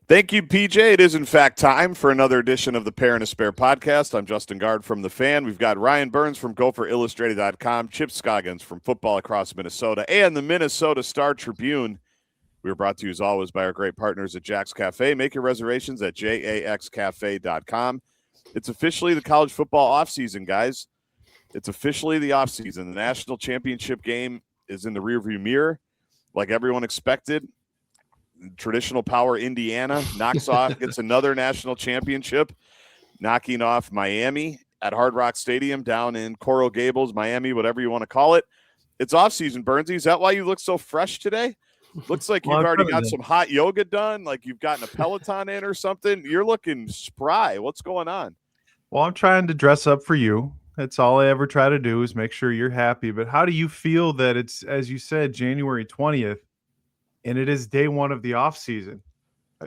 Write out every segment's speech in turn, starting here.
Thank you, PJ. It is, in fact, time for another edition of the Pair and a Spare podcast. I'm Justin Gaard from The Fan. We've got Ryan Burns from GopherIllustrated.com, Chip Scoggins from Football Across Minnesota, and the Minnesota Star Tribune. We are brought to you, as always, by our great partners at Jack's Cafe. Make your reservations at jaxcafe.com. It's officially the college football offseason, guys. It's officially the offseason. The national championship game is in the rearview mirror, like everyone expected. Traditional power Indiana gets another national championship, knocking off Miami at Hard Rock Stadium down in Coral Gables, Miami, whatever you want to call it. It's off-season, Burnsy. Is that why you look so fresh today? Looks like you've already got some hot yoga done, like you've gotten a Peloton in or something. You're looking spry. What's going on? Well, I'm trying to dress up for you. That's all I ever try to do is make sure you're happy. But how do you feel that it's, as you said, January 20th, and it is day one of the off season?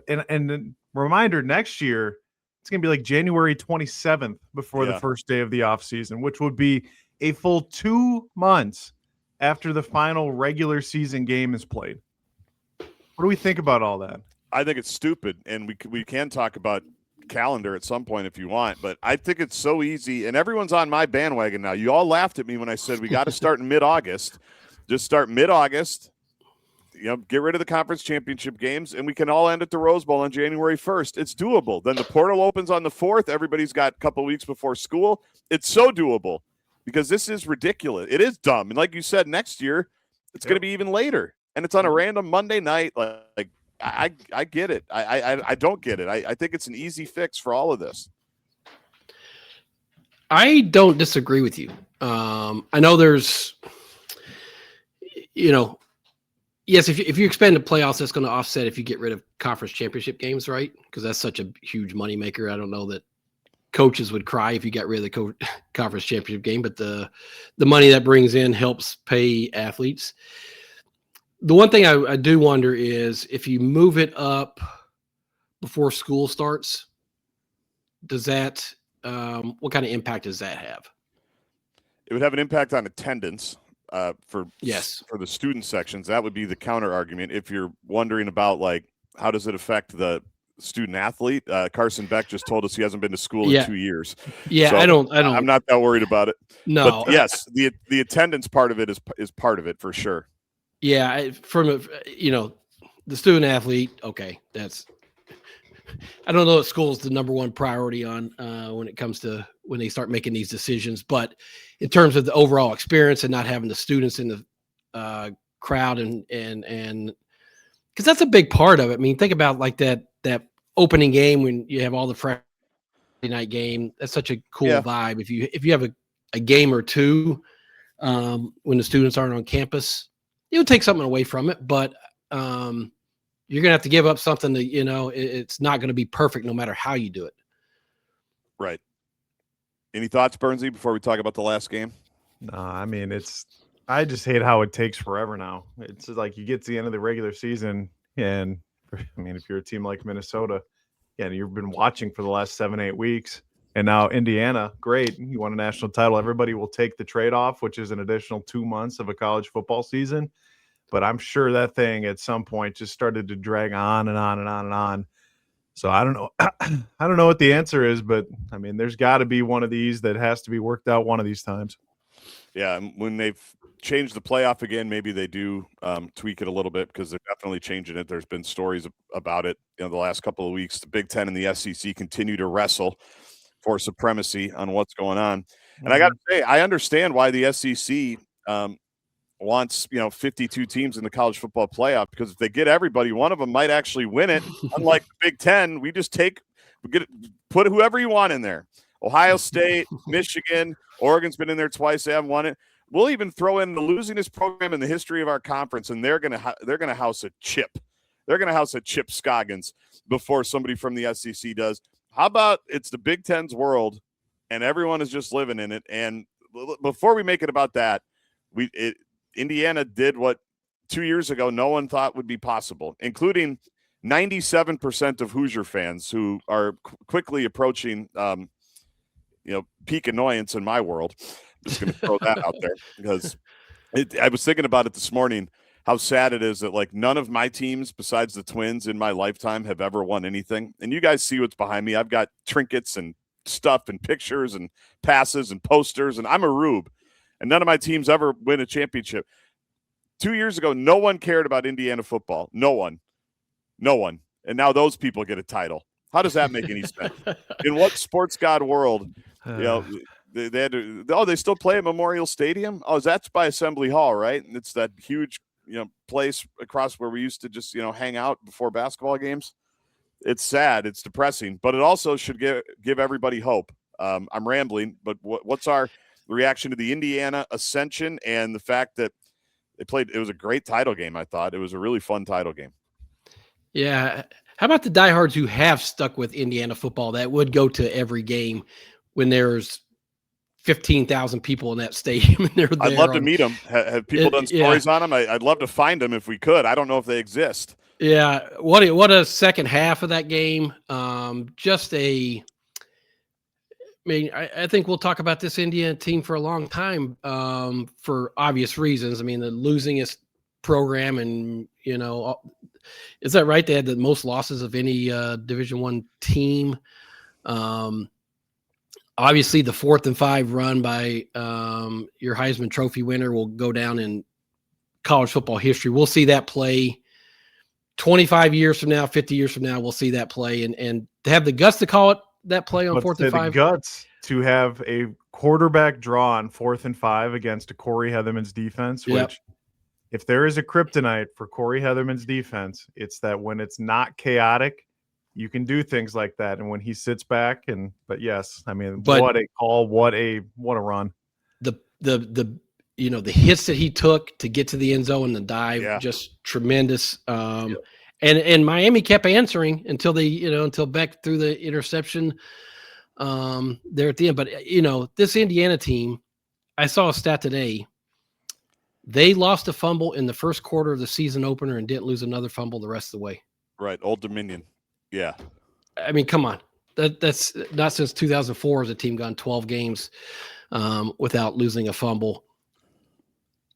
And a reminder, next year, it's going to be like January 27th before the first day of the off season, which would be a full 2 months after the final regular season game is played. What do we think about all that? I think it's stupid, and we can talk about calendar at some point if you want, but I think it's so easy, and everyone's on my bandwagon now. You all laughed at me when I said we got to start in mid-August. Just start mid-August. Get rid of the conference championship games, and we can all end at the Rose Bowl on January 1st. It's doable. Then the portal opens on the 4th. Everybody's got a couple of weeks before school. It's so doable because this is ridiculous. It is dumb. And like you said, next year, it's going to be even later. And it's on a random Monday night. Like I get it. I don't get it. I think it's an easy fix for all of this. I don't disagree with you. I know there's, yes, if you expand the playoffs, that's going to offset if you get rid of conference championship games, right? Because that's such a huge moneymaker. I don't know that coaches would cry if you got rid of the conference championship game, but the money that brings in helps pay athletes. The one thing I do wonder is if you move it up before school starts, does that what kind of impact does that have? It would have an impact on attendance for the student sections. That would be the counter argument. If you're wondering about how does it affect the student athlete, Carson Beck just told us he hasn't been to school in 2 years. Yeah, so I'm not that worried about it. No, but yes, the attendance part of it is part of it for sure. Yeah, the student athlete, okay, that's – I don't know if school's the number one priority on when it comes to when they start making these decisions. But in terms of the overall experience and not having the students in the crowd and because that's a big part of it. I mean, think about like that opening game when you have all the Friday night game. That's such a cool vibe. If you have a game or two when the students aren't on campus, you'll take something away from it, but you're going to have to give up something that, it's not going to be perfect no matter how you do it. Right. Any thoughts, Burnsy, before we talk about the last game? No, I mean, I just hate how it takes forever now. It's like you get to the end of the regular season, and I mean, if you're a team like Minnesota, and you've been watching for the last 7-8 weeks, and now Indiana, great, you won a national title. Everybody will take the trade-off, which is an additional 2 months of a college football season. But I'm sure that thing at some point just started to drag on and on and on and on. So I don't know. I don't know what the answer is, but I mean, there's got to be one of these that has to be worked out one of these times. Yeah, and when they've changed the playoff again, maybe they do tweak it a little bit because they're definitely changing it. There's been stories about it the last couple of weeks. The Big Ten and the SEC continue to wrestle for supremacy on what's going on. And I got to say, I understand why the SEC wants 52 teams in the college football playoff, because if they get everybody, one of them might actually win it. Unlike the Big Ten, we just put whoever you want in there. Ohio State, Michigan, Oregon's been in there twice. They haven't won it. We'll even throw in the losingest program in the history of our conference, and they're gonna house a chip. They're gonna house a Chip Scoggins before somebody from the SEC does. How about it's the Big Ten's world, and everyone is just living in it? And before we make it about that, Indiana did what 2 years ago no one thought would be possible, including 97% of Hoosier fans who are quickly approaching, peak annoyance in my world. I'm just going to throw that out there because I was thinking about it this morning, how sad it is that like none of my teams besides the Twins in my lifetime have ever won anything. And you guys see what's behind me. I've got trinkets and stuff and pictures and passes and posters, and I'm a Rube. And none of my teams ever win a championship. 2 years ago, no one cared about Indiana football. No one. And now those people get a title. How does that make any sense? In what sports god world, they had to, they still play at Memorial Stadium? Oh, that's by Assembly Hall, right? And it's that huge, place across where we used to just, hang out before basketball games. It's sad. It's depressing, but it also should give everybody hope. I'm rambling, but what's our reaction to the Indiana ascension and the fact that it was a great title game. I thought it was a really fun title game. Yeah. How about the diehards who have stuck with Indiana football that would go to every game when there's 15,000 people in that stadium? And they're there. I'd love to meet them. Have people done stories on them? I'd love to find them if we could. I don't know if they exist. Yeah. What a second half of that game. I think we'll talk about this Indiana team for a long time for obvious reasons. I mean, the losingest program, and is that right? They had the most losses of any Division I team. Obviously, the 4th and 5 run by your Heisman Trophy winner will go down in college football history. We'll see that play 25 years from now, 50 years from now. We'll see that play, and to have the guts to call it that play on 4th and 5. The guts to have a quarterback draw on 4th and 5 against a Corey Heatherman's defense, which if there is a kryptonite for Corey Heatherman's defense, it's that when it's not chaotic, you can do things like that. And when he sits back what a call, what a run. The hits that he took to get to the end zone and the dive, just tremendous. And Miami kept answering until until Beck threw the interception there at the end. But this Indiana team, I saw a stat today. They lost a fumble in the first quarter of the season opener and didn't lose another fumble the rest of the way. Right. Old Dominion. Yeah. I mean, come on. That's not since 2004 has a team gone 12 games without losing a fumble.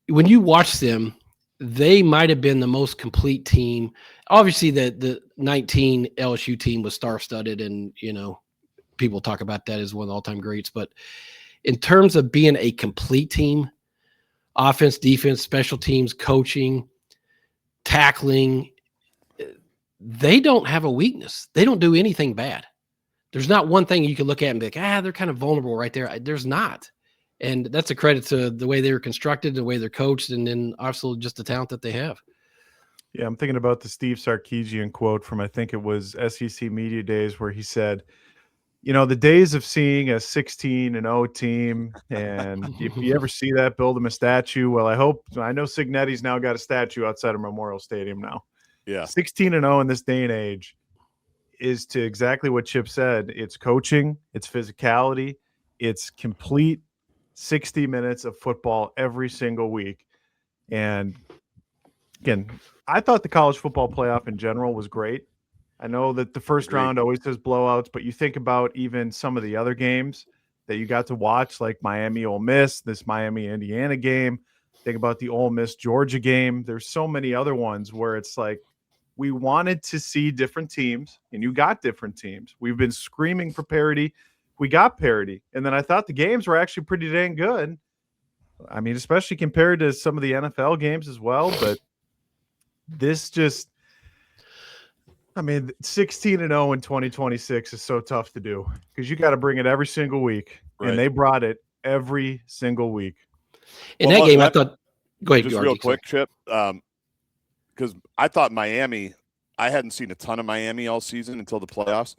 When you watch them, they might have been the most complete team. Obviously, the 19 LSU team was star-studded, and, people talk about that as one of the all-time greats. But in terms of being a complete team, offense, defense, special teams, coaching, tackling, they don't have a weakness. They don't do anything bad. There's not one thing you can look at and be like, they're kind of vulnerable right there. There's not. And that's a credit to the way they were constructed, the way they're coached, and then also just the talent that they have. Yeah, I'm thinking about the Steve Sarkisian quote from, I think it was SEC Media Days, where he said, the days of seeing a 16-0 team, and if you ever see that, build them a statue. Well, I know Signetti's now got a statue outside of Memorial Stadium now. Yeah. 16-0 in this day and age is, to exactly what Chip said, it's coaching, it's physicality, it's complete 60 minutes of football every single week. And again, I thought the college football playoff in general was great. I know that the first round always has blowouts, but you think about even some of the other games that you got to watch, like Miami Ole Miss, this Miami Indiana game. Think about the Ole Miss Georgia game. There's so many other ones where it's like we wanted to see different teams, and you got different teams. We've been screaming for parity. We got parity. And then I thought the games were actually pretty dang good. I mean, especially compared to some of the NFL games as well. But this just, 16-0 in 2026 is so tough to do because you got to bring it every single week. Right. And they brought it every single week. In that game, I thought, go ahead. Just real quick, Chip, because I thought Miami, I hadn't seen a ton of Miami all season until the playoffs.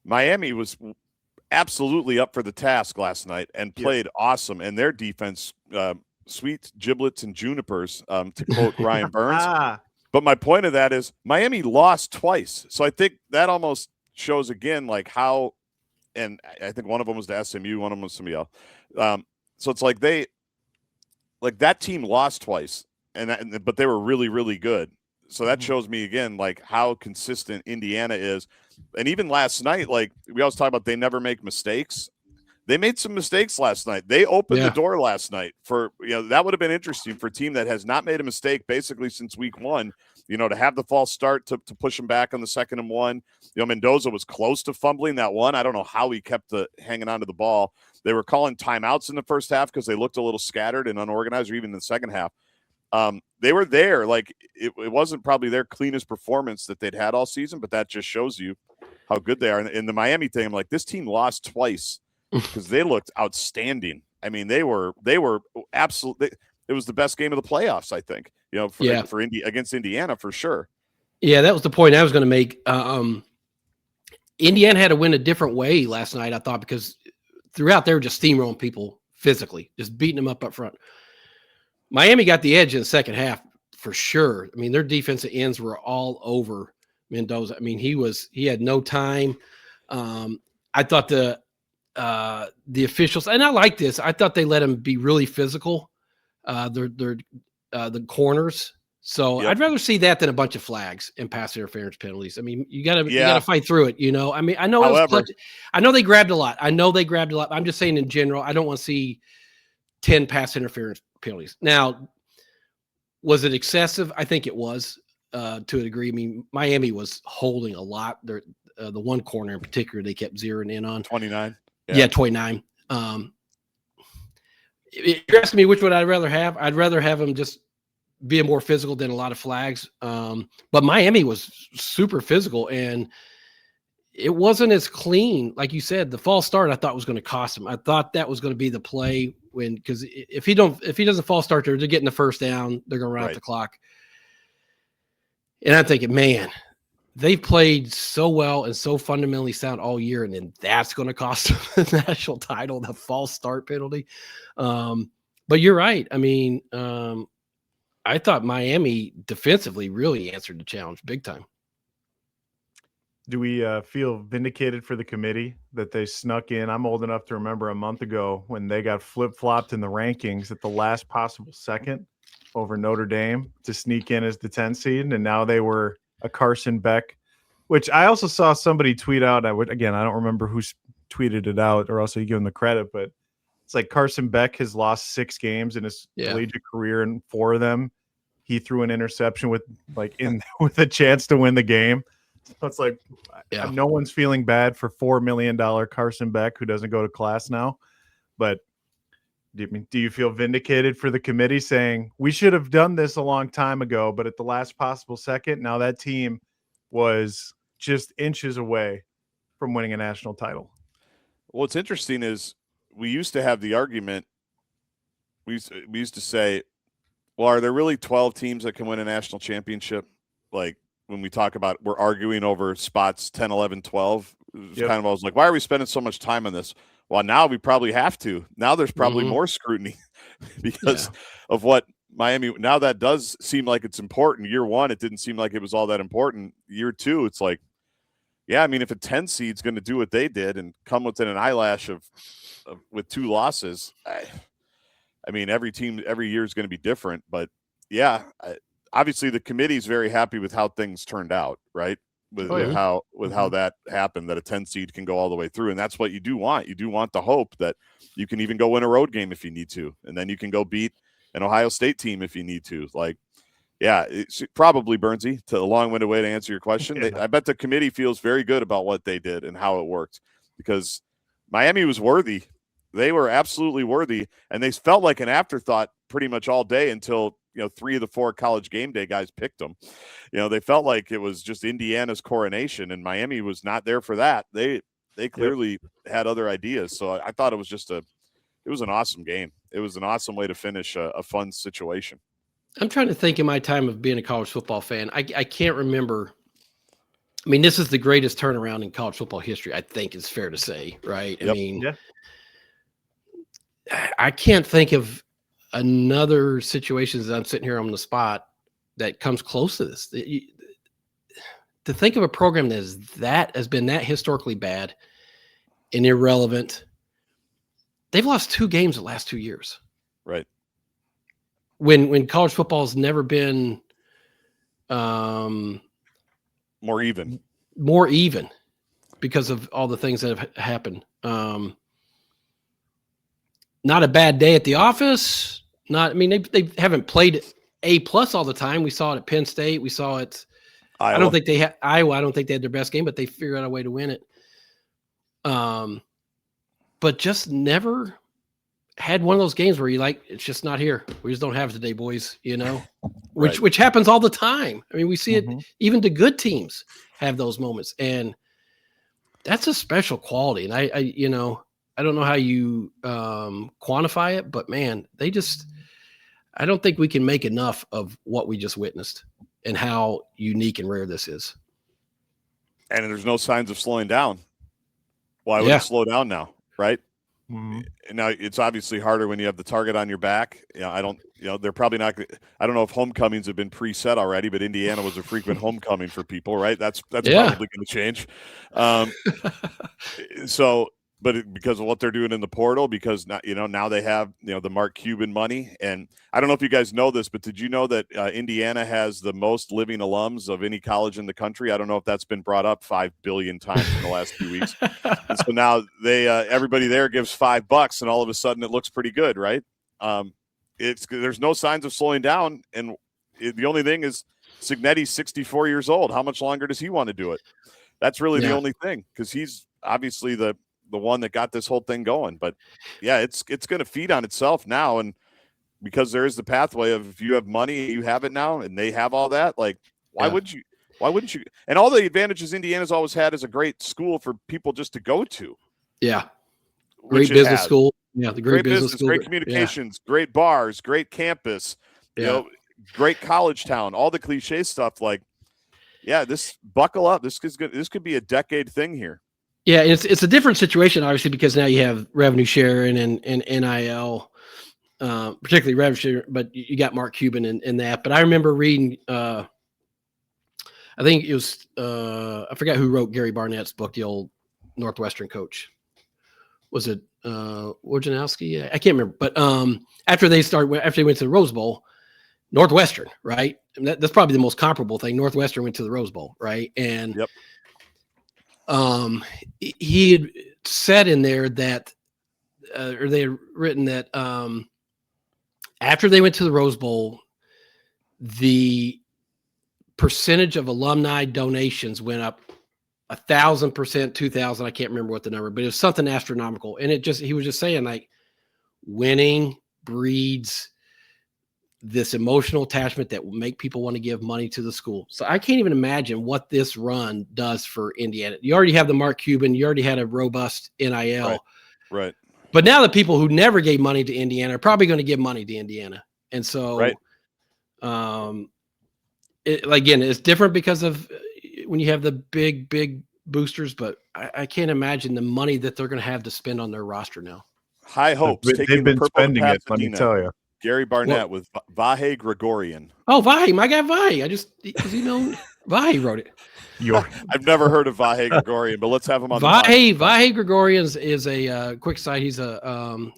Miami was absolutely up for the task last night and played awesome. And their defense, sweet giblets and junipers, to quote Ryan Burns. But my point of that is Miami lost twice. So I think that almost shows again, like how, and I think one of them was to SMU, one of them was somebody else. So it's like that team lost twice, but they were really, really good. So that shows me again, like how consistent Indiana is. And even last night, like we always talk about, they never make mistakes. they made some mistakes last night. They opened the Yeah. door last night for, that would have been interesting for a team that has not made a mistake basically since week 1, to have the false start to push them back on the 2nd and 1. Mendoza was close to fumbling that one. I don't know how he kept hanging onto the ball. They were calling timeouts in the first half because they looked a little scattered and unorganized, or even in the second half. They were there. Like it wasn't probably their cleanest performance that they'd had all season, but that just shows you how good they are. And in the Miami thing, I'm like, this team lost twice because they looked outstanding. I mean, they were absolutely. It was the best game of the playoffs, I think. For against Indiana for sure. Yeah, that was the point I was going to make. Indiana had to win a different way last night, I thought, because throughout they were just steamrolling people physically, just beating them up front. Miami got the edge in the second half for sure. I mean, their defensive ends were all over Mendoza. I mean, he had no time. I thought the officials, and I like this, I thought they let him be really physical. The corners. So Yep. I'd rather see that than a bunch of flags and pass interference penalties. I mean, you gotta fight through it. I mean, I know. However, I know they grabbed a lot. I'm just saying in general, I don't want to see 10 pass interference penalties. Now, was it excessive? I think it was to a degree. I mean, Miami was holding a lot. The one corner in particular, they kept zeroing in on 29. Yeah, 29. If you're asking me which one I'd rather have them just being more physical than a lot of flags. But Miami was super physical, and it wasn't as clean. Like you said, the false start I thought was going to cost him. I thought that was going to be the play because if he doesn't false start there, they're getting the first down. They're going to run out the clock. And I'm thinking, man, they've played so well and so fundamentally sound all year, and then that's going to cost them the national title, the false start penalty. But you're right. I mean, I thought Miami defensively really answered the challenge big time. Do we feel vindicated for the committee that they snuck in? I'm old enough to remember a month ago when they got flip-flopped in the rankings at the last possible second over Notre Dame to sneak in as the 10 seed, and now they were a Carson Beck, which I also saw somebody tweet out. I don't remember who tweeted it out, or else you give him the credit, but it's like Carson Beck has lost 6 games in his collegiate career, and 4 of them he threw an interception with a chance to win the game. So it's like no one's feeling bad for $4 million Carson Beck, who doesn't go to class now. But do you feel vindicated for the committee saying we should have done this a long time ago, but at the last possible second, now that team was just inches away from winning a national title? What's interesting is we used to have the argument. We used to say, well, are there really 12 teams that can win a national championship? Like when we talk about, we're arguing over spots 10, 11, 12. I was like, why are we spending so much time on this? Well, now we probably have to. Now there's probably more scrutiny because of what Miami. Now that does seem like it's important. Year 1, it didn't seem like it was all that important. Year 2, it's like, I mean, if a 10 seed's going to do what they did and come within an eyelash of with 2 losses, I mean, every team, every year is going to be different. But obviously the committee is very happy with how things turned out, right? With how that happened, that a 10 seed can go all the way through. And that's what you do want. You do want the hope that you can even go win a road game if you need to. And then you can go beat an Ohio State team if you need to. Like, it's probably, Burnsy, to a long-winded way to answer your question. I bet the committee feels very good about what they did and how it worked, because Miami was worthy. They were absolutely worthy, and they felt like an afterthought pretty much all day until 3 of the 4 College Game Day guys picked them. They felt like it was just Indiana's coronation, and Miami was not there for that. They clearly had other ideas. So I thought it was it was an awesome game. It was an awesome way to finish a fun situation. I'm trying to think in my time of being a college football fan. I can't remember. I mean, this is the greatest turnaround in college football history, I think it's fair to say, right? I mean, I can't think of another situation as I'm sitting here on the spot that comes close to this. To think of a program that has been that historically bad and irrelevant. They've lost 2 games the last 2 years. Right. When college football has never been more even because of all the things that have happened. not a bad day at the office. They haven't played A+ all the time. We saw it at Penn State. We saw it. Iowa. I don't think they had Iowa. I don't think they had their best game, but they figured out a way to win it. But just never had one of those games where you like, it's just not here. We just don't have it today, boys, which happens all the time. I mean, we see it, even the good teams have those moments, and that's a special quality. And I don't know how you quantify it, but man, I don't think we can make enough of what we just witnessed and how unique and rare this is. And there's no signs of slowing down. Why would it slow down now? Right. Mm-hmm. Now it's obviously harder when you have the target on your back. They're probably not. I don't know if homecomings have been preset already, but Indiana was a frequent homecoming for people, right? That's probably going to change. But because of what they're doing in the portal, because now they have the Mark Cuban money, and I don't know if you guys know this, but did you know that Indiana has the most living alums of any college in the country? I don't know if that's been brought up 5 billion times in the last few weeks. And so now everybody there gives $5, and all of a sudden it looks pretty good, right? There's no signs of slowing down, and the only thing is Cignetti's 64 years old. How much longer does he want to do it? That's really the only thing, because he's obviously the one that got this whole thing going. But yeah, it's going to feed on itself now. And because there is the pathway of, if you have money, you have it now, and they have all that, like, why wouldn't you? And all the advantages Indiana's always had is a great school for people just to go to. Yeah. Great business school. Yeah. The great business school. Great communications, great bars, great campus, great college town, all the cliche stuff. Like, buckle up. This could be a decade thing here. Yeah, it's a different situation, obviously, because now you have revenue sharing and NIL, particularly revenue share, but you got Mark Cuban in that. But I remember reading, I think it was, I forgot who wrote Gary Barnett's book, the old Northwestern coach. Was it Wojnarowski? I can't remember. But after they went to the Rose Bowl, Northwestern, right? And that's probably the most comparable thing. Northwestern went to the Rose Bowl, right? And he had said in there that, or they had written that after they went to the Rose Bowl, the percentage of alumni donations went up 1,000%, 2,000. I can't remember what the number, but it was something astronomical. And he was just saying, like, winning breeds this emotional attachment that will make people want to give money to the school. So I can't even imagine what this run does for Indiana. You already have the Mark Cuban. You already had a robust NIL. Right. But now the people who never gave money to Indiana are probably going to give money to Indiana. And so, again, it's different because of when you have the big boosters, but I can't imagine the money that they're going to have to spend on their roster now. High hopes. They've been spending it, let me tell you. Gary Barnett with Vahe Gregorian. Oh, Vahe, my guy Vahe. Vahe wrote it. I've never heard of Vahe Gregorian, but let's have him on. Vahe Gregorian is a quick side. He's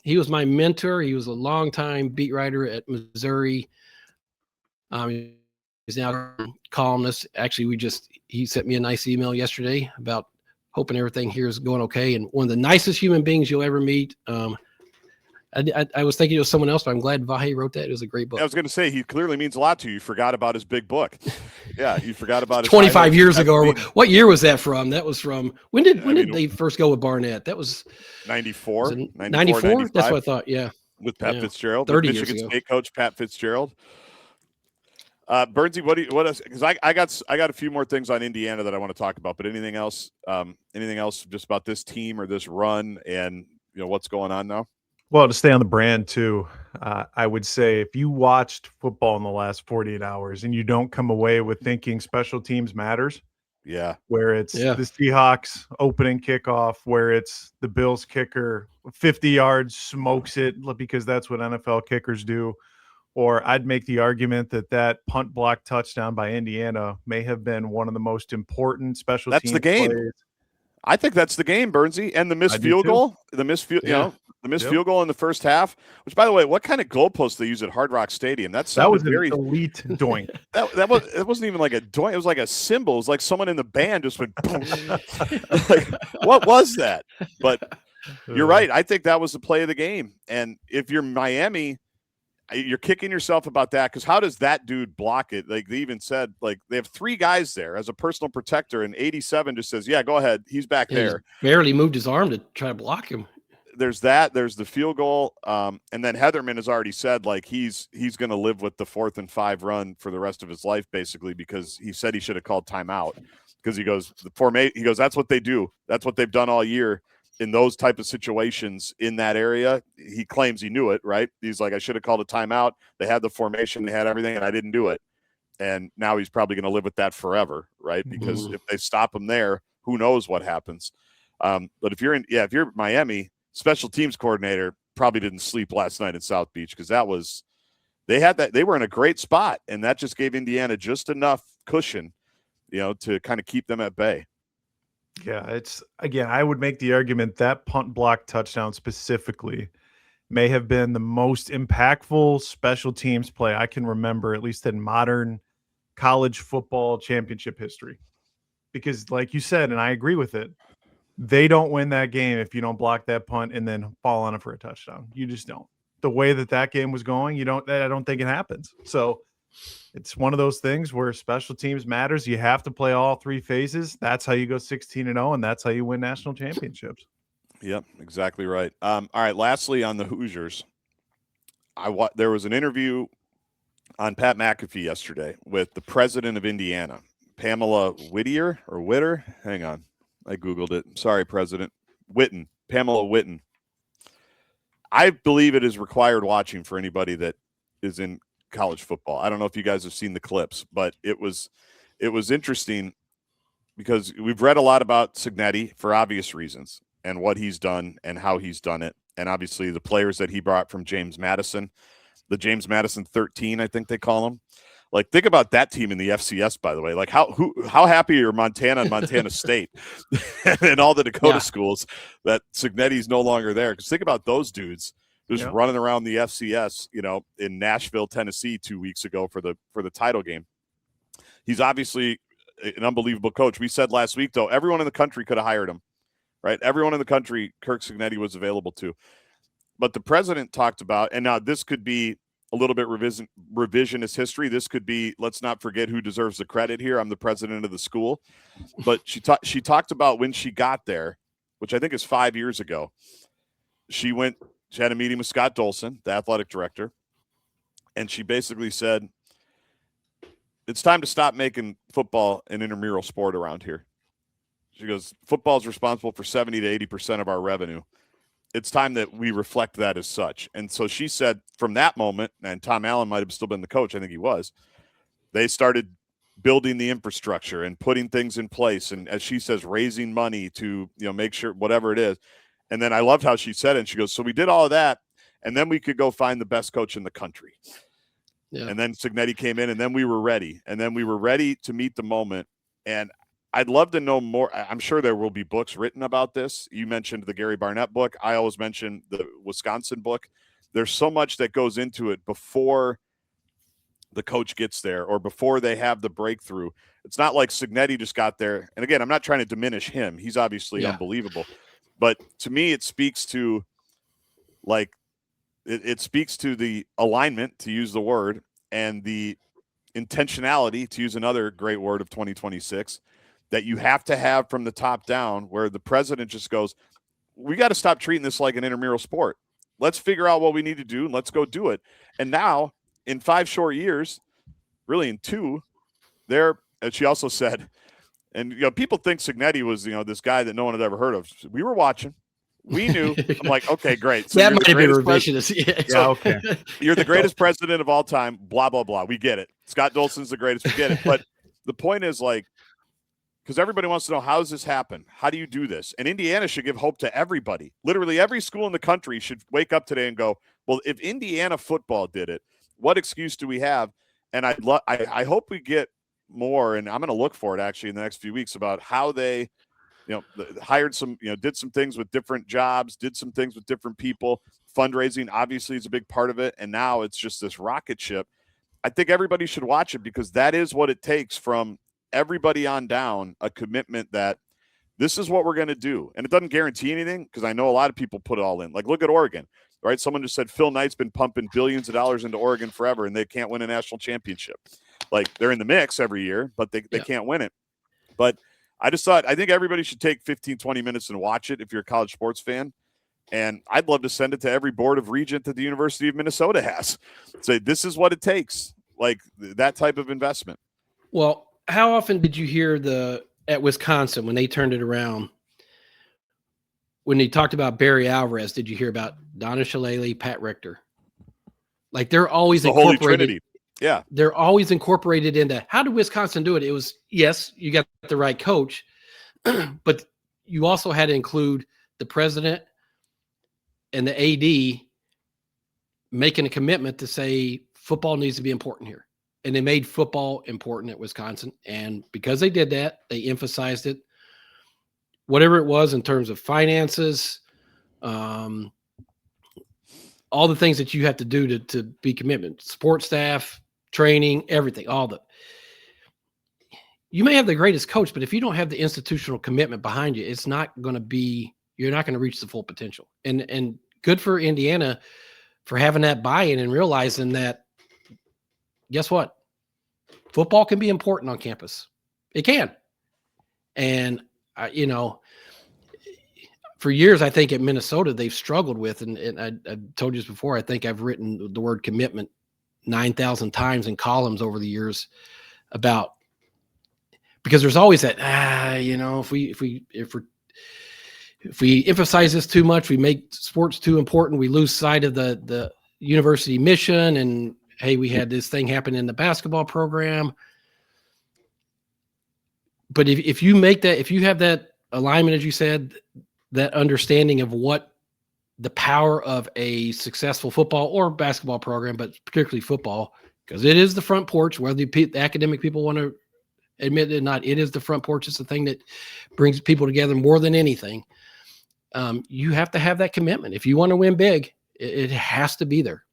he was my mentor. He was a longtime beat writer at Missouri. He's now a columnist. Actually, he sent me a nice email yesterday about hoping everything here is going okay. And one of the nicest human beings you'll ever meet. I was thinking it was someone else, but I'm glad Vahe wrote that. It was a great book. I was going to say, he clearly means a lot to you. You forgot about his big book. Yeah, you forgot about his 25 years ago. What year was that from? That was from when did they first go with Barnett? That was 94. 94? That's what I thought. Yeah. With Pat Fitzgerald, 30 Michigan years ago. State coach Pat Fitzgerald. Burnsy, what else? Because I got a few more things on Indiana that I want to talk about, but anything else just about this team or this run and what's going on now? Well, to stay on the brand too, I would say if you watched football in the last 48 hours and you don't come away with thinking special teams matters, where it's the Seahawks opening kickoff, where it's the Bills kicker 50 yards smokes it because that's what NFL kickers do, or I'd make the argument that punt block touchdown by Indiana may have been one of the most important special teams. That's the game. Plays. I think that's the game, Burnsy, and the missed field goal, the missed field goal in the first half. Which, by the way, what kind of goalpost they use at Hard Rock Stadium? That was an elite doink. It wasn't even like a doink. It was like a cymbal. It was like someone in the band just went boom. Like, what was that? But you're right. I think that was the play of the game. And if you're Miami, you're kicking yourself about that, because how does that dude block it? Like, they even said, like, they have 3 guys there as a personal protector, and 87 just says, yeah, go ahead. He's back there. He's barely moved his arm to try to block him. There's that. There's the field goal. And then Heatherman has already said, like, he's going to live with the 4th and 5 run for the rest of his life, basically, because he said he should have called timeout, because he goes, that's what they do. That's what they've done all year. In those type of situations in that area, he claims he knew it, right? He's like, I should have called a timeout. They had the formation, they had everything, and I didn't do it. And now he's probably going to live with that forever, right? Because if they stop him there, who knows what happens. But if you're Miami, special teams coordinator probably didn't sleep last night in South Beach, because they were in a great spot, and that just gave Indiana just enough cushion, to kind of keep them at bay. Yeah, I would make the argument that punt block touchdown specifically may have been the most impactful special teams play I can remember, at least in modern college football championship history. Because like you said, and I agree with it, they don't win that game if you don't block that punt and then fall on it for a touchdown. You just don't. The way that game was going, I don't think it happens. So it's one of those things where special teams matters. You have to play all 3 phases. That's how you go 16-0, and that's how you win national championships. Yep, exactly right. All right, lastly on the Hoosiers, there was an interview on Pat McAfee yesterday with the president of Indiana, Pamela Witter. Hang on, I Googled it. Sorry, President Pamela Witten. I believe it is required watching for anybody that is in college football. I don't know if you guys have seen the clips, but it was interesting, because we've read a lot about Cignetti for obvious reasons and what he's done and how he's done it. And obviously the players that he brought from James Madison, the James Madison 13, I think they call them. Like, think about that team in the FCS, by the way. Like, how happy are Montana and Montana State and all the Dakota schools that Cignetti's no longer there? Because think about those dudes just running around the FCS, in Nashville, Tennessee 2 weeks ago for the title game. He's obviously an unbelievable coach. We said last week, though, everyone in the country could have hired him, right? Everyone in the country, Kirk Cignetti was available to. But the president talked about, and now this could be a little bit revisionist history. This could be, let's not forget who deserves the credit here. I'm the president of the school. But she talked about when she got there, which I think is 5 years ago. She had a meeting with Scott Dolson, the athletic director, and she basically said, it's time to stop making football an intramural sport around here. She goes, football is responsible for 70 to 80% of our revenue. It's time that we reflect that as such. And so she said from that moment, and Tom Allen might have still been the coach, I think he was, they started building the infrastructure and putting things in place. And as she says, raising money to, make sure whatever it is. And then I loved how she said it. And she goes, so we did all of that, and then we could go find the best coach in the country. Yeah. And then Cignetti came in, and then we were ready. And then we were ready to meet the moment. And I'd love to know more. I'm sure there will be books written about this. You mentioned the Gary Barnett book. I always mention the Wisconsin book. There's so much that goes into it before the coach gets there or before they have the breakthrough. It's not like Cignetti just got there. And again, I'm not trying to diminish him. He's obviously unbelievable. But to me, it speaks to it speaks to the alignment, to use the word, and the intentionality, to use another great word of 2026, that you have to have from the top down, where the president just goes, we got to stop treating this like an intramural sport. Let's figure out what we need to do and let's go do it. And now in 5 short years, really in 2, and she also said, and people think Cignetti was, this guy that no one had ever heard of. We were watching. We knew. I'm like, okay, great. So that might have been revisionist. Okay. You're the greatest president of all time, blah, blah, blah. We get it. Scott Dolson's the greatest. We get it. But the point is, because everybody wants to know, how does this happen? How do you do this? And Indiana should give hope to everybody. Literally every school in the country should wake up today and go, well, if Indiana football did it, what excuse do we have? And I hope we get more, and I'm going to look for it actually in the next few weeks, about how they, hired some, did some things with different jobs, did some things with different people. Fundraising obviously is a big part of it. And now it's just this rocket ship. I think everybody should watch it, because that is what it takes from everybody on down, a commitment that this is what we're going to do. And it doesn't guarantee anything because I know a lot of people put it all in. Like, look at Oregon, right? Someone just said Phil Knight's been pumping billions of dollars into Oregon forever, and they can't win a national championship. Like, they're in the mix every year, but they can't win it. But I think everybody should take 15, 20 minutes and watch it if you're a college sports fan. And I'd love to send it to every board of regent that the University of Minnesota has. Say, this is what it takes, like that type of investment. Well, how often did you hear at Wisconsin when they turned it around? When they talked about Barry Alvarez, did you hear about Donna Shalala, Pat Richter? Like, they're always the Holy Trinity. Yeah. They're always incorporated into how did Wisconsin do it? It was, yes, you got the right coach, but you also had to include the president and the AD making a commitment to say football needs to be important here. And they made football important at Wisconsin. And because they did that, they emphasized it. Whatever it was in terms of finances, all the things that you have to do to be commitment, support staff, training, everything, you may have the greatest coach, but if you don't have the institutional commitment behind you, it's not going to be, you're not going to reach the full potential. And good for Indiana for having that buy-in and realizing that, guess what? Football can be important on campus. It can. And, for years, I think at Minnesota, they've struggled with, and I told you this before, I think I've written the word commitment 9,000 times in columns over the years because there's always that, if we emphasize this too much, we make sports too important, we lose sight of the university mission. And hey, we had this thing happen in the basketball program. But if you have that alignment, as you said, that understanding of what the power of a successful football or basketball program, but particularly football, because it is the front porch, whether the academic people want to admit it or not, it is the front porch. It's the thing that brings people together more than anything. You have to have that commitment. If you want to win big, it has to be there.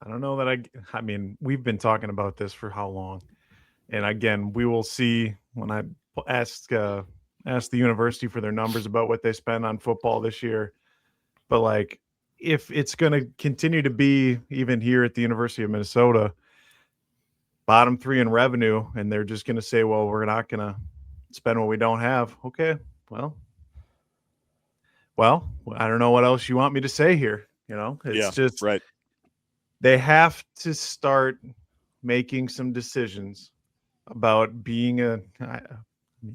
I don't know that I mean, we've been talking about this for how long? And again, we will see when I ask the university for their numbers about what they spend on football this year. But like, if it's going to continue to be, even here at the University of Minnesota, bottom 3 in revenue, and they're just going to say, well, we're not going to spend what we don't have. Okay, well, I don't know what else you want me to say here. It's just right. They have to start making some decisions about being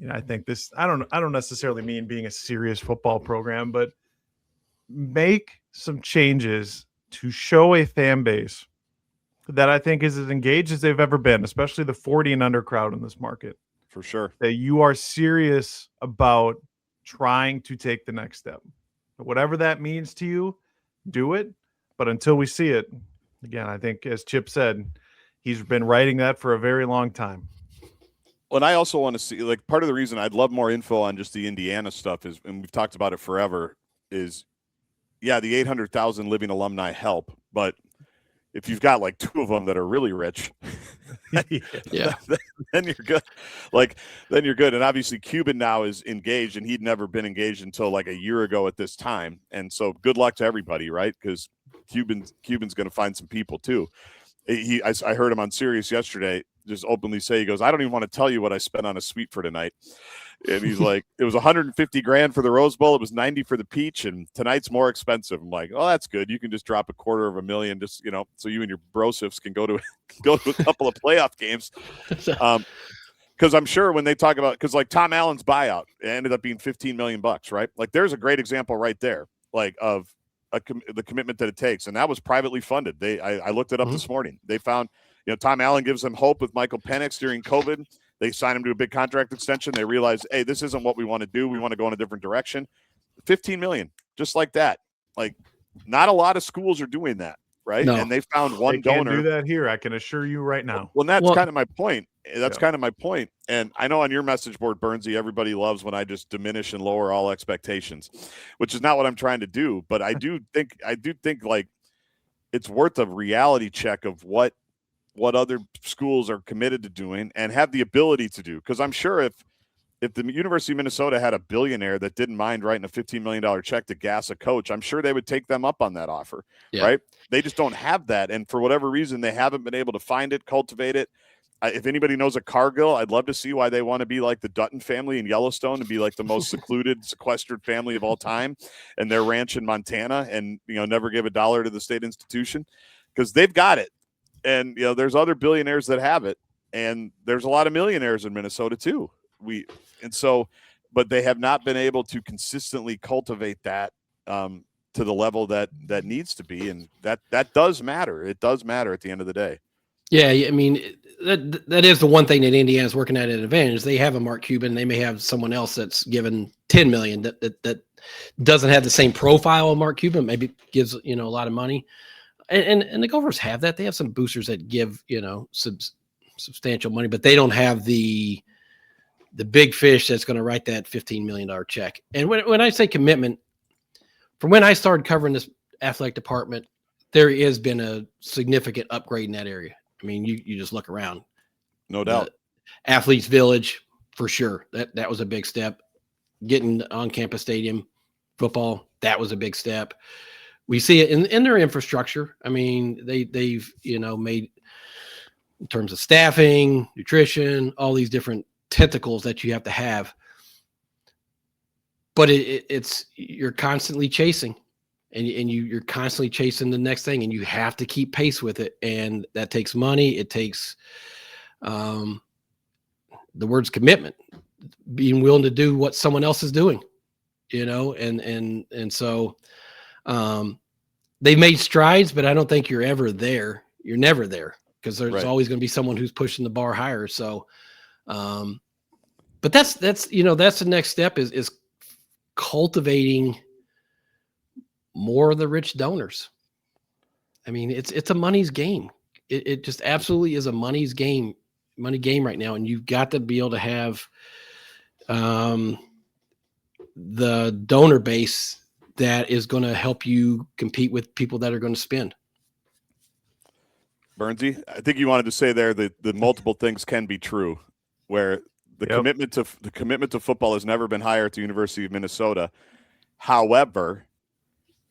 I think this, I don't necessarily mean being a serious football program, but make some changes to show a fan base that I think is as engaged as they've ever been, especially the 40 and under crowd in this market. For sure. That you are serious about trying to take the next step. Whatever that means to you, do it. But until we see it, again, I think, as Chip said, he's been writing that for a very long time. Well, and I also want to see, like, part of the reason I'd love more info on just the Indiana stuff is, and we've talked about it forever, is, yeah, the 800,000 living alumni help, but if you've got like 2 of them that are really rich, yeah, then you're good. Then you're good. And obviously Cuban now is engaged, and he'd never been engaged until like a year ago at this time. And so good luck to everybody, right? Because Cuban's going to find some people too. I heard him on Sirius yesterday just openly say, he goes, I don't even want to tell you what I spent on a suite for tonight. And he's like, it was $150,000 for the Rose Bowl. It was $90,000 for the Peach, and tonight's more expensive. I'm like, oh, that's good. You can just drop $250,000, just, so you and your brosifs can go to a couple of playoff games. Because I'm sure when they talk about, because like Tom Allen's buyout, it ended up being $15 million, right? Like, there's a great example right there, like of the commitment that it takes, and that was privately funded. I looked it up this morning. They found, Tom Allen gives them hope with Michael Penix during COVID. They signed him to a big contract extension. They realized, hey, this isn't what we want to do. We want to go in a different direction. $15 million, just like that. Like, not a lot of schools are doing that, right? No. And they found one They donor. can't do that here, I can assure you right now. Well, that's kind of my point. That's kind of my point. And I know on your message board, Burnsy, everybody loves when I just diminish and lower all expectations, which is not what I'm trying to do. But I do think like it's worth a reality check of what other schools are committed to doing and have the ability to do. Because I'm sure if if the University of Minnesota had a billionaire that didn't mind writing a $15 million check to gas a coach, I'm sure they would take them up on that offer, right? They just don't have that. And for whatever reason, they haven't been able to find it, cultivate it. If anybody knows a Cargill, I'd love to see why they want to be like the Dutton family in Yellowstone and be like the most secluded, sequestered family of all time, and their ranch in Montana, and never give $1 to the state institution, because they've got it. And there's other billionaires that have it, and there's a lot of millionaires in Minnesota too. But they have not been able to consistently cultivate that to the level that needs to be, and that does matter. It does matter at the end of the day. Yeah, I mean, that is the one thing that Indiana's working at an advantage. They have a Mark Cuban. They may have someone else that's given $10 million that doesn't have the same profile of Mark Cuban. Maybe gives a lot of money, and the Gophers have that. They have some boosters that give substantial money, but they don't have the big fish that's going to write that $15 million check. And when I say commitment, from when I started covering this athletic department, there has been a significant upgrade in that area. I mean, you just look around. No doubt. Athletes Village, for sure. That was a big step. Getting on-campus stadium football, that was a big step. We see it in their infrastructure. I mean, they've made, in terms of staffing, nutrition, all these different tentacles that you have to have. But it's you're constantly chasing. And you're constantly chasing the next thing, and you have to keep pace with it. And that takes money. It takes the word's commitment, being willing to do what someone else is doing, and so they made strides, but I don't think you're ever there. You're never there, because there's always going to be someone who's pushing the bar higher. So, but that's the next step is cultivating more of the rich donors. I mean, it's a money's game. It just absolutely is a money game right now. And you've got to be able to have the donor base that is going to help you compete with people that are going to spend. Burnsy, I think you wanted to say there that the multiple things can be true, where the commitment to football has never been higher at the University of Minnesota. However,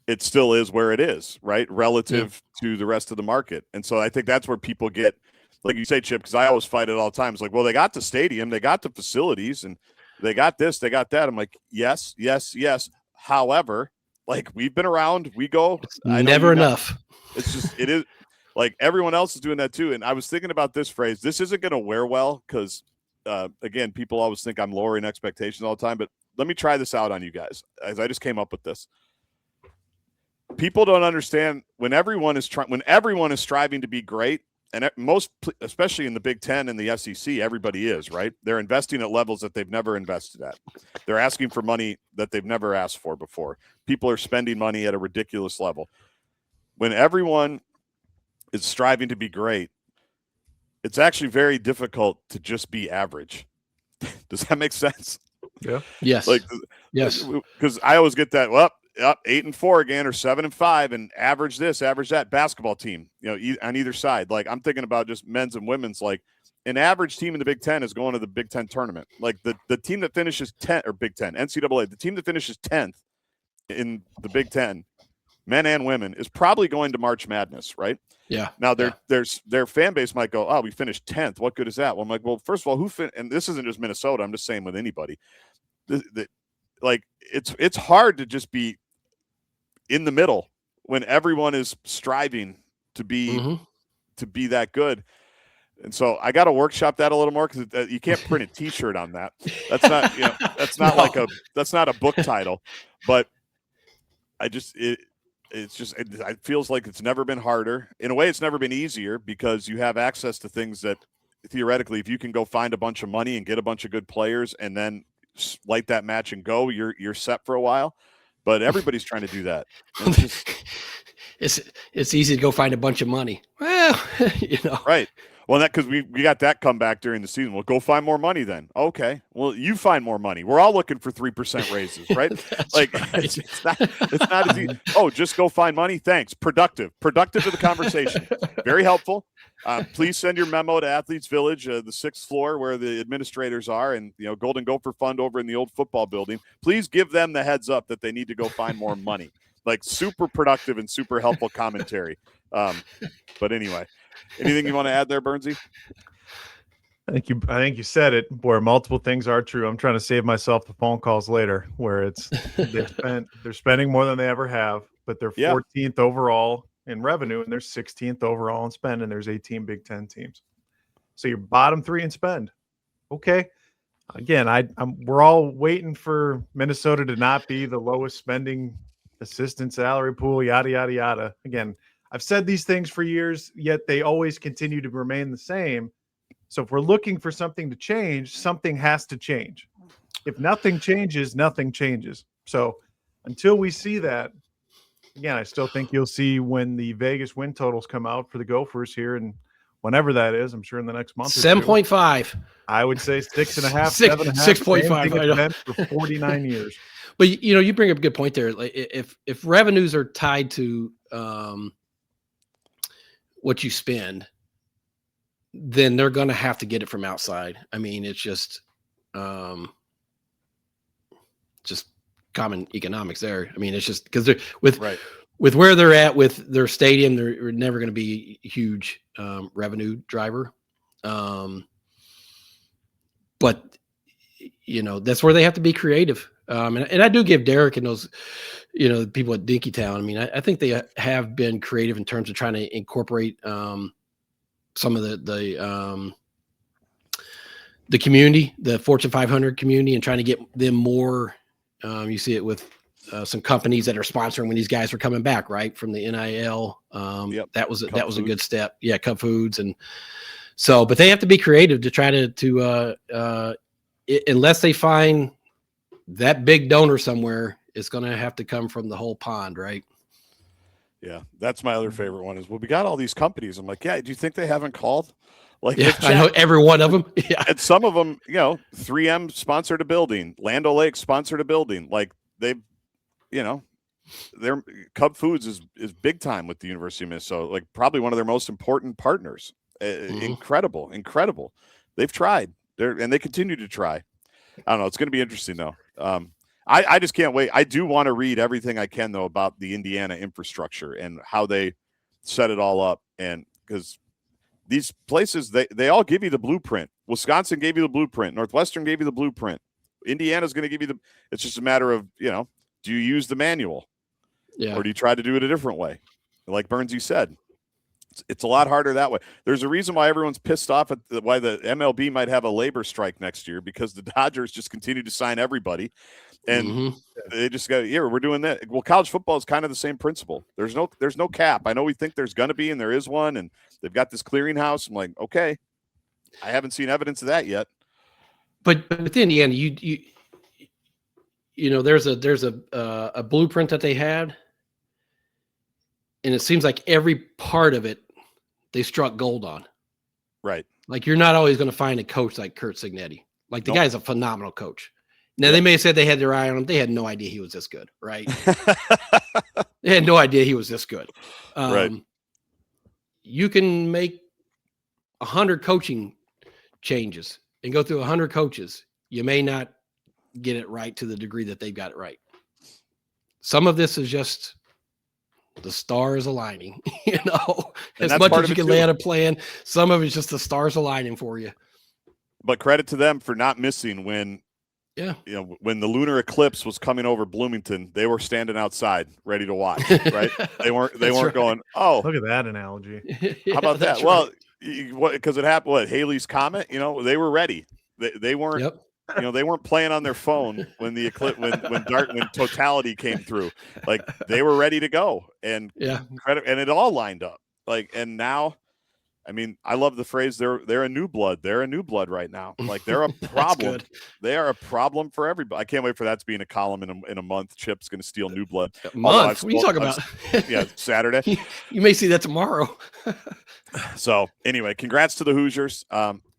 it still is where it is, right? Relative to the rest of the market. And so I think that's where people get, like you say, Chip, because I always fight it all the time. It's like, well, they got the stadium, they got the facilities, and they got this, they got that. I'm like, yes. However, like, we've been around, we go. Never enough. It's just, it is like everyone else is doing that too. And I was thinking about this phrase. This isn't going to wear well because, again, people always think I'm lowering expectations all the time. But let me try this out on you guys, as I just came up with this. People don't understand when everyone is striving to be great, and most, especially in the Big Ten and the SEC, everybody is, right? They're investing at levels that they've never invested at. They're asking for money that they've never asked for before. People are spending money at a ridiculous level. When everyone is striving to be great, it's actually very difficult to just be average. Does that make sense? Yeah. Yes. Yes. Because I always get that, well, up 8-4 again, or 7-5, and average this, average that. Basketball team, on either side. Like, I'm thinking about just men's and women's. Like, an average team in the Big Ten is going to the Big Ten tournament. Like, the team that finishes 10th, or Big Ten, NCAA, the team that finishes 10th in the Big Ten, men and women, is probably going to March Madness, right? Yeah. Now, their fan base might go, oh, we finished 10th. What good is that? Well, I'm like, well, first of all, and this isn't just Minnesota. I'm just saying with anybody. It's hard to just be in the middle when everyone is striving to be that good. And so I got to workshop that a little more, because you can't print a T-shirt on that. That's not, that's not that's not a book title. But it feels like it's never been harder. In a way, it's never been easier, because you have access to things that theoretically, if you can go find a bunch of money and get a bunch of good players and then light that match and go, you're set for a while. But everybody's trying to do that. It's easy to go find a bunch of money. Well, Right. Well, that because we got that comeback during the season. Well, go find more money then. Okay. Well, you find more money. We're all looking for 3% raises, right? Like right. it's not as easy. Oh, just go find money. Thanks. Productive to the conversation. Very helpful. Please send your memo to Athletes Village, the 6th floor where the administrators are, and Golden Gopher Fund over in the old football building. Please give them the heads up that they need to go find more money. Like super productive and super helpful commentary. But anyway. Anything you want to add there, Burnsy? I think you said it. Where multiple things are true. I'm trying to save myself the phone calls later, where they're spending more than they ever have, but they're 14th overall in revenue and they're 16th overall in spend, and there's 18 Big Ten teams. So you're bottom 3 in spend. Okay. Again, we're all waiting for Minnesota to not be the lowest spending assistant salary pool. Yada yada yada. Again. I've said these things for years, yet they always continue to remain the same. So if we're looking for something to change, something has to change. If nothing changes, nothing changes. So until we see that, again, I still think you'll see when the Vegas win totals come out for the Gophers here, and whenever that is, I'm sure in the next month. 7.5. I would say 6.5, 7.5. 6.5. I know. For 49 years. But you bring up a good point there. Like if revenues are tied to what you spend, then they're going to have to get it from outside. I mean, it's just common economics there. I mean, it's just because they're with where they're at with their stadium, they're never going to be a huge revenue driver. But that's where they have to be creative. And I do give Derek and those, people at Dinkytown. I mean, I think they have been creative in terms of trying to incorporate some of the community, the Fortune 500 community, and trying to get them more. You see it with some companies that are sponsoring when these guys are coming back, right, from the NIL. That was a good step. Yeah, Cub Foods, and so, but they have to be creative to try to unless they find that big donor somewhere, it's going to have to come from the whole pond, right? Yeah, that's my other favorite one is, well, we got all these companies. I'm like, yeah, do you think they haven't called? Like, yeah, I know every one of them. Yeah. And some of them, 3M sponsored a building, Land O'Lakes sponsored a building. Like their Cub Foods is big time with the University of Minnesota, like probably one of their most important partners. Incredible. They've tried and they continue to try. I don't know. It's going to be interesting though. I just can't wait. I do want to read everything I can though about the Indiana infrastructure and how they set it all up. And because these places, they all give you the blueprint. Wisconsin gave you the blueprint. Northwestern gave you the blueprint. Indiana's going to give you it's just a matter of, do you use the manual? Yeah. Or do you try to do it a different way? Like Burnsy said, it's a lot harder that way. There's a reason why everyone's pissed off at why the MLB might have a labor strike next year, because the Dodgers just continue to sign everybody. And they just go, we're doing that. Well, college football is kind of the same principle. There's no cap. I know we think there's going to be, and there is one, and they've got this clearinghouse. I'm like, okay, I haven't seen evidence of that yet. But in the end, there's a blueprint that they had, and it seems like every part of it they struck gold on. Right. Like you're not always going to find a coach like Kurt Signetti. Like the guy's a phenomenal coach. Now, they may have said they had their eye on him. They had no idea he was this good, right? They had no idea he was this good. Right. You can make 100 coaching changes and go through 100 coaches. You may not get it right to the degree that they've got it right. Some of this is just the stars aligning, as much as you can lay out a plan. Some of it's just the stars aligning for you. But credit to them for not missing when when the lunar eclipse was coming over Bloomington, they were standing outside ready to watch, right? They weren't going, oh, look at that analogy. How about that? Right. Well, because it happened, Haley's Comet, they were ready. They weren't, they weren't playing on their phone when the eclipse, when totality came through. Like they were ready to go, and credit, and it all lined up. Like, and now, I mean, I love the phrase they're a new blood. They're a new blood right now. Like they're a problem. They are a problem for everybody. I can't wait for that to be in a column in a month. Chip's going to steal new blood. A month? What are you talking about? Yeah, Saturday. You may see that tomorrow. So anyway, congrats to the Hoosiers.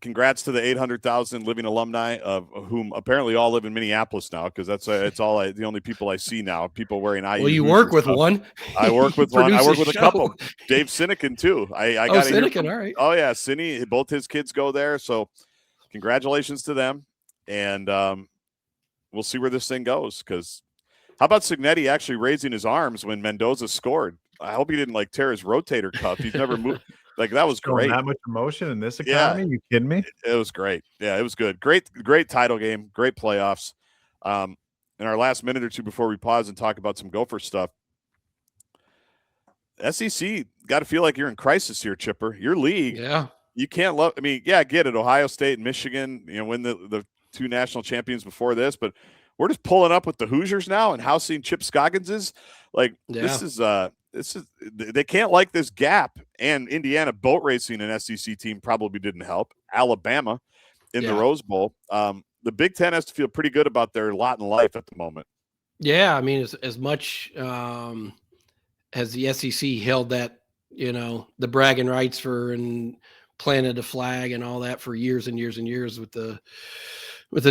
Congrats to the 800,000 living alumni, of whom apparently all live in Minneapolis now, because it's all the only people I see now. People wearing IU. Well, you Hoosier work with stuff. one. I work with one. I work with a couple. Dave Sinekin too. I got Sinekin. All right. Oh yeah, Cine. Both his kids go there. So congratulations to them, and we'll see where this thing goes. Because how about Signetti actually raising his arms when Mendoza scored? I hope he didn't like tear his rotator cuff. He's never moved. Like that was great. That much emotion in this economy? Yeah. You kidding me? It was great. Yeah, it was good. Great title game. Great playoffs. In our last minute or two before we pause and talk about some Gopher stuff, SEC got to feel like you're in crisis here, Chipper. Your league. Yeah. You can't love. I mean, yeah, I get it. Ohio State and Michigan, win the two national champions before this, but we're just pulling up with the Hoosiers now and housing Chip Scoggins is like this is they can't like this gap. And Indiana boat racing an SEC team probably didn't help. Alabama in the Rose Bowl. The Big Ten has to feel pretty good about their lot in life at the moment. Yeah, I mean, as much as the SEC held that, the bragging rights for and planted a flag and all that for years and years and years with the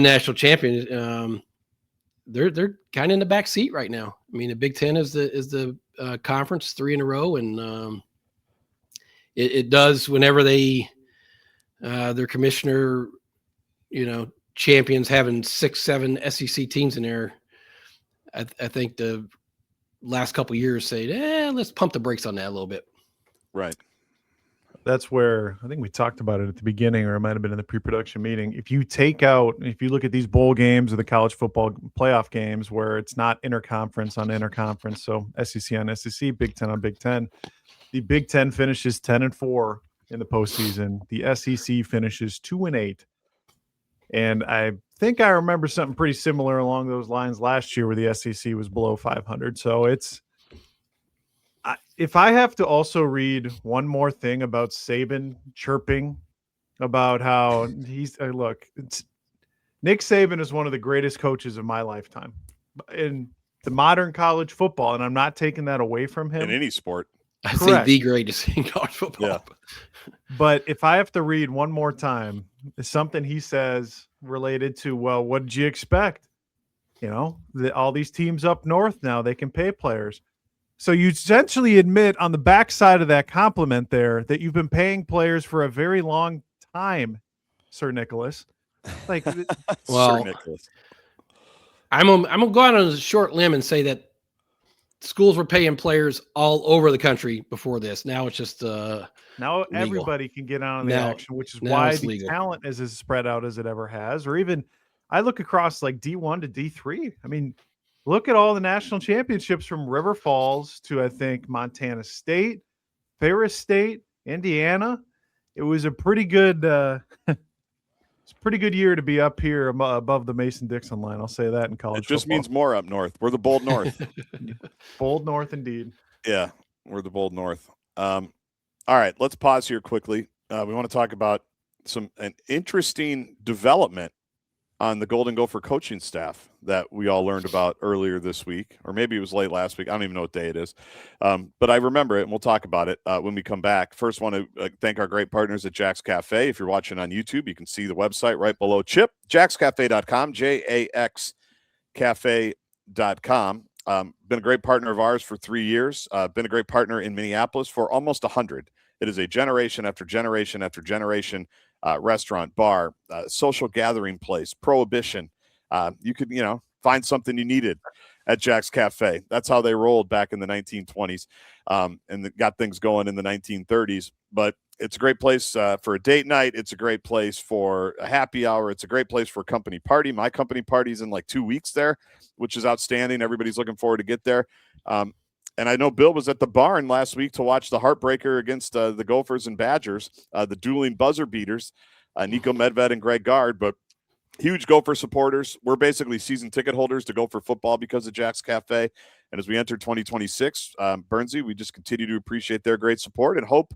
national champion, they're kind of in the back seat right now. I mean, the Big Ten is the conference 3 in a row, and it does whenever they their commissioner, champions having 6-7 SEC teams in there. I think the last couple of years say, let's pump the brakes on that a little bit. Right. That's where I think we talked about it at the beginning, or it might have been in the pre-production meeting. If you look at these bowl games or the college football playoff games where it's not interconference on interconference, so SEC on SEC, Big Ten on Big Ten, the Big Ten finishes 10-4 in the postseason. The SEC finishes 2-8. And I think I remember something pretty similar along those lines last year where the SEC was below 500. So if I have to also read one more thing about Saban chirping about how Nick Saban is one of the greatest coaches of my lifetime in the modern college football, and I'm not taking that away from him. In any sport. I think the greatest in college football. Yeah. But if I have to read one more time, it's something he says related to, well, what did you expect? All these teams up north now, they can pay players. So you essentially admit on the backside of that compliment there that you've been paying players for a very long time, Sir Nicholas. Like, well, Sir Nicholas. I'm gonna go out on a short limb and say that schools were paying players all over the country before this. Now it's just now legal. Everybody can get on the action, which is why the talent is as spread out as it ever has. Or even I look across like D1 to D3. I mean, look at all the national championships from River Falls to, I think, Montana State, Ferris State, Indiana. It was a pretty good year to be up here above the Mason-Dixon line. I'll say that in college It just football. means more up north. We're the bold north. Bold north, indeed. Yeah, we're the bold north. All right, let's pause here quickly. We want to talk about an interesting development on the Golden Gopher coaching staff that we all learned about earlier this week, or maybe it was late last week. I don't even know what day it is. But I remember it, and we'll talk about it when we come back. First, want to thank our great partners at Jack's Cafe. If you're watching on YouTube, you can see the website right below Chip, jackscafe.com, jaxcafe.com. Been a great partner of ours for 3 years. Been a great partner in Minneapolis for almost 100. It is a generation after generation after generation restaurant, bar, social gathering place, prohibition. You could, find something you needed at Jack's Cafe. That's how they rolled back in the 1920s and got things going in the 1930s. But it's a great place for a date night. It's a great place for a happy hour. It's a great place for a company party. My company party's in like 2 weeks there, which is outstanding. Everybody's looking forward to get there. And I know Bill was at the barn last week to watch the heartbreaker against the Gophers and Badgers, the dueling buzzer beaters, Nico Medved and Greg Gaard. But huge Gopher supporters. We're basically season ticket holders to Gopher football because of Jack's Cafe. And as we enter 2026, Burnsy, we just continue to appreciate their great support and hope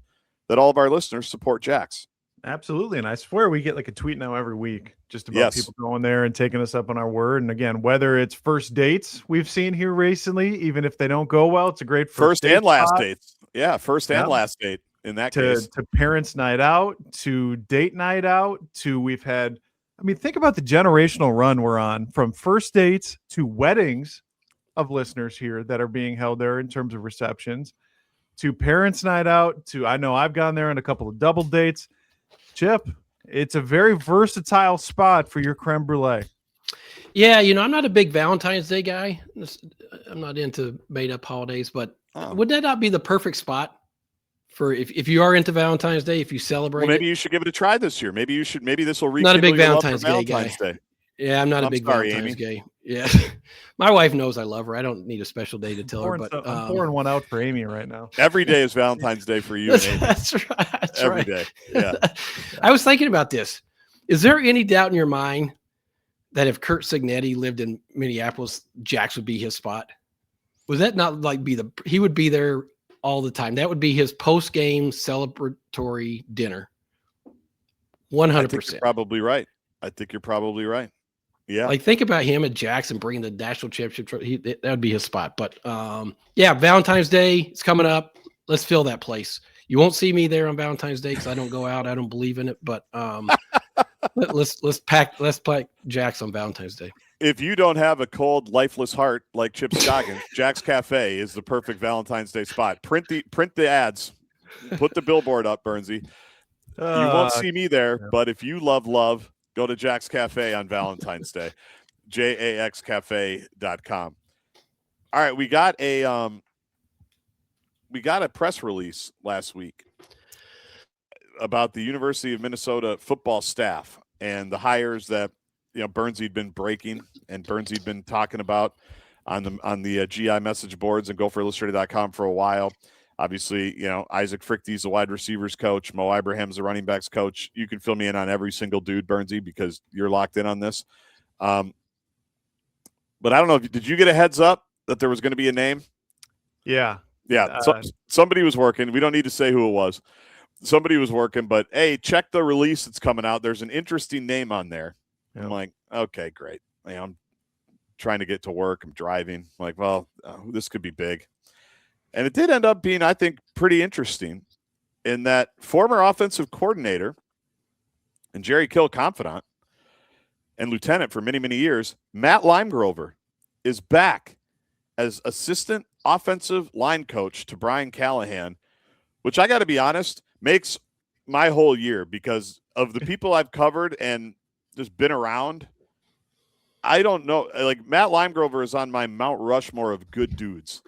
that all of our listeners support Jax. Absolutely. And I swear we get like a tweet now every week just about Yes. people going there and taking us up on our word. And again, whether it's first dates we've seen here recently, even if they don't go well, it's a great First date and last spot. dates. Yeah, first and Yeah. last date in that case. To parents' night out, to date night out, to we've had, I mean, think about the generational run we're on from first dates to weddings of listeners here that are being held there in terms of receptions, to parents' night out, to I know I've gone there on a couple of double dates. Chip, it's a very versatile spot for your creme brulee. Yeah, I'm not a big Valentine's Day guy. I'm not into made up holidays, but would that not be the perfect spot for if you are into Valentine's Day, if you celebrate? Well, maybe you should give it a try this year. Maybe this will not a big rekindle your love for Valentine's Day guy. Yeah, I'm not a big sorry, Valentine's Amy. Day. Yeah, my wife knows I love her. I don't need a special day to tell her. But I'm pouring one out for Amy right now. Every day is Valentine's Day for you and Amy. That's right. That's Every right. day. Yeah. I was thinking about this. Is there any doubt in your mind that if Kurt Signetti lived in Minneapolis, Jax would be his spot? Was that not like he would be there all the time? That would be his post-game celebratory dinner. 100%. I think you're probably right. Yeah. Like think about him at Jackson bringing the national championship. That would be his spot. But yeah, Valentine's Day is coming up. Let's fill that place. You won't see me there on Valentine's Day because I don't go out. I don't believe in it. But let's pack Jax on Valentine's Day. If you don't have a cold, lifeless heart like Chip Scoggins, Jack's Cafe is the perfect Valentine's Day spot. Print the ads. Put the billboard up, Burnsy. You won't see me there, but if you love, go to Jack's Cafe on Valentine's Day. JAXcafe.com. All right, we got a press release last week about the University of Minnesota football staff and the hires that Burnsy'd been breaking and Burnsy'd been talking about on the GI message boards and GopherIllustrated.com for a while. Obviously, Isaac Frichty's the wide receivers coach. Mo Ibrahim's the running backs coach. You can fill me in on every single dude, Burnsy, because you're locked in on this. But I don't know. Did you get a heads up that there was going to be a name? Yeah. Yeah. Somebody was working. We don't need to say who it was. Somebody was working, but hey, check the release that's coming out. There's an interesting name on there. Yeah. I'm like, okay, great. I'm trying to get to work. I'm driving. I'm like, well, this could be big. And it did end up being, I think, pretty interesting in that former offensive coordinator and Jerry Kill confidant and lieutenant for many, many years, Matt Limegrover, is back as assistant offensive line coach to Brian Callahan, which I got to be honest, makes my whole year because of the people I've covered and just been around. I don't know. Like Matt Limegrover is on my Mount Rushmore of good dudes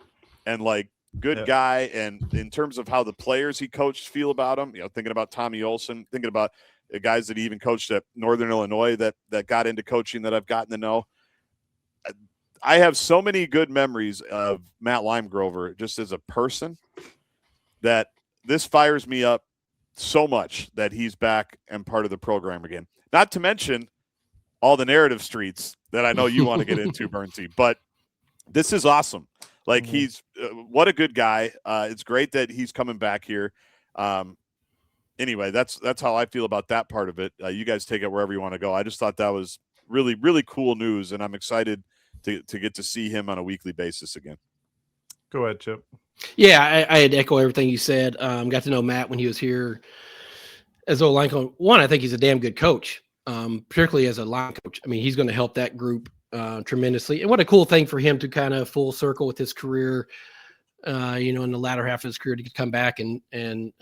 and like, good guy, and in terms of how the players he coached feel about him, thinking about Tommy Olson, thinking about the guys that he even coached at Northern Illinois that got into coaching that I've gotten to know. I have so many good memories of Matt Limegrover just as a person that this fires me up so much that he's back and part of the program again. Not to mention all the narrative streets that I know you want to get into, Burnsy, but this is awesome. Like he's what a good guy. It's great that he's coming back here. Anyway, that's how I feel about that part of it. You guys take it wherever you want to go. I just thought that was really, really cool news, and I'm excited to get to see him on a weekly basis again. Go ahead, Chip. Yeah, I'd echo everything you said. Got to know Matt when he was here as a line coach. One, I think he's a damn good coach, particularly as a line coach. I mean, he's going to help that group tremendously. And what a cool thing for him to kind of full circle with his career, in the latter half of his career to come back and be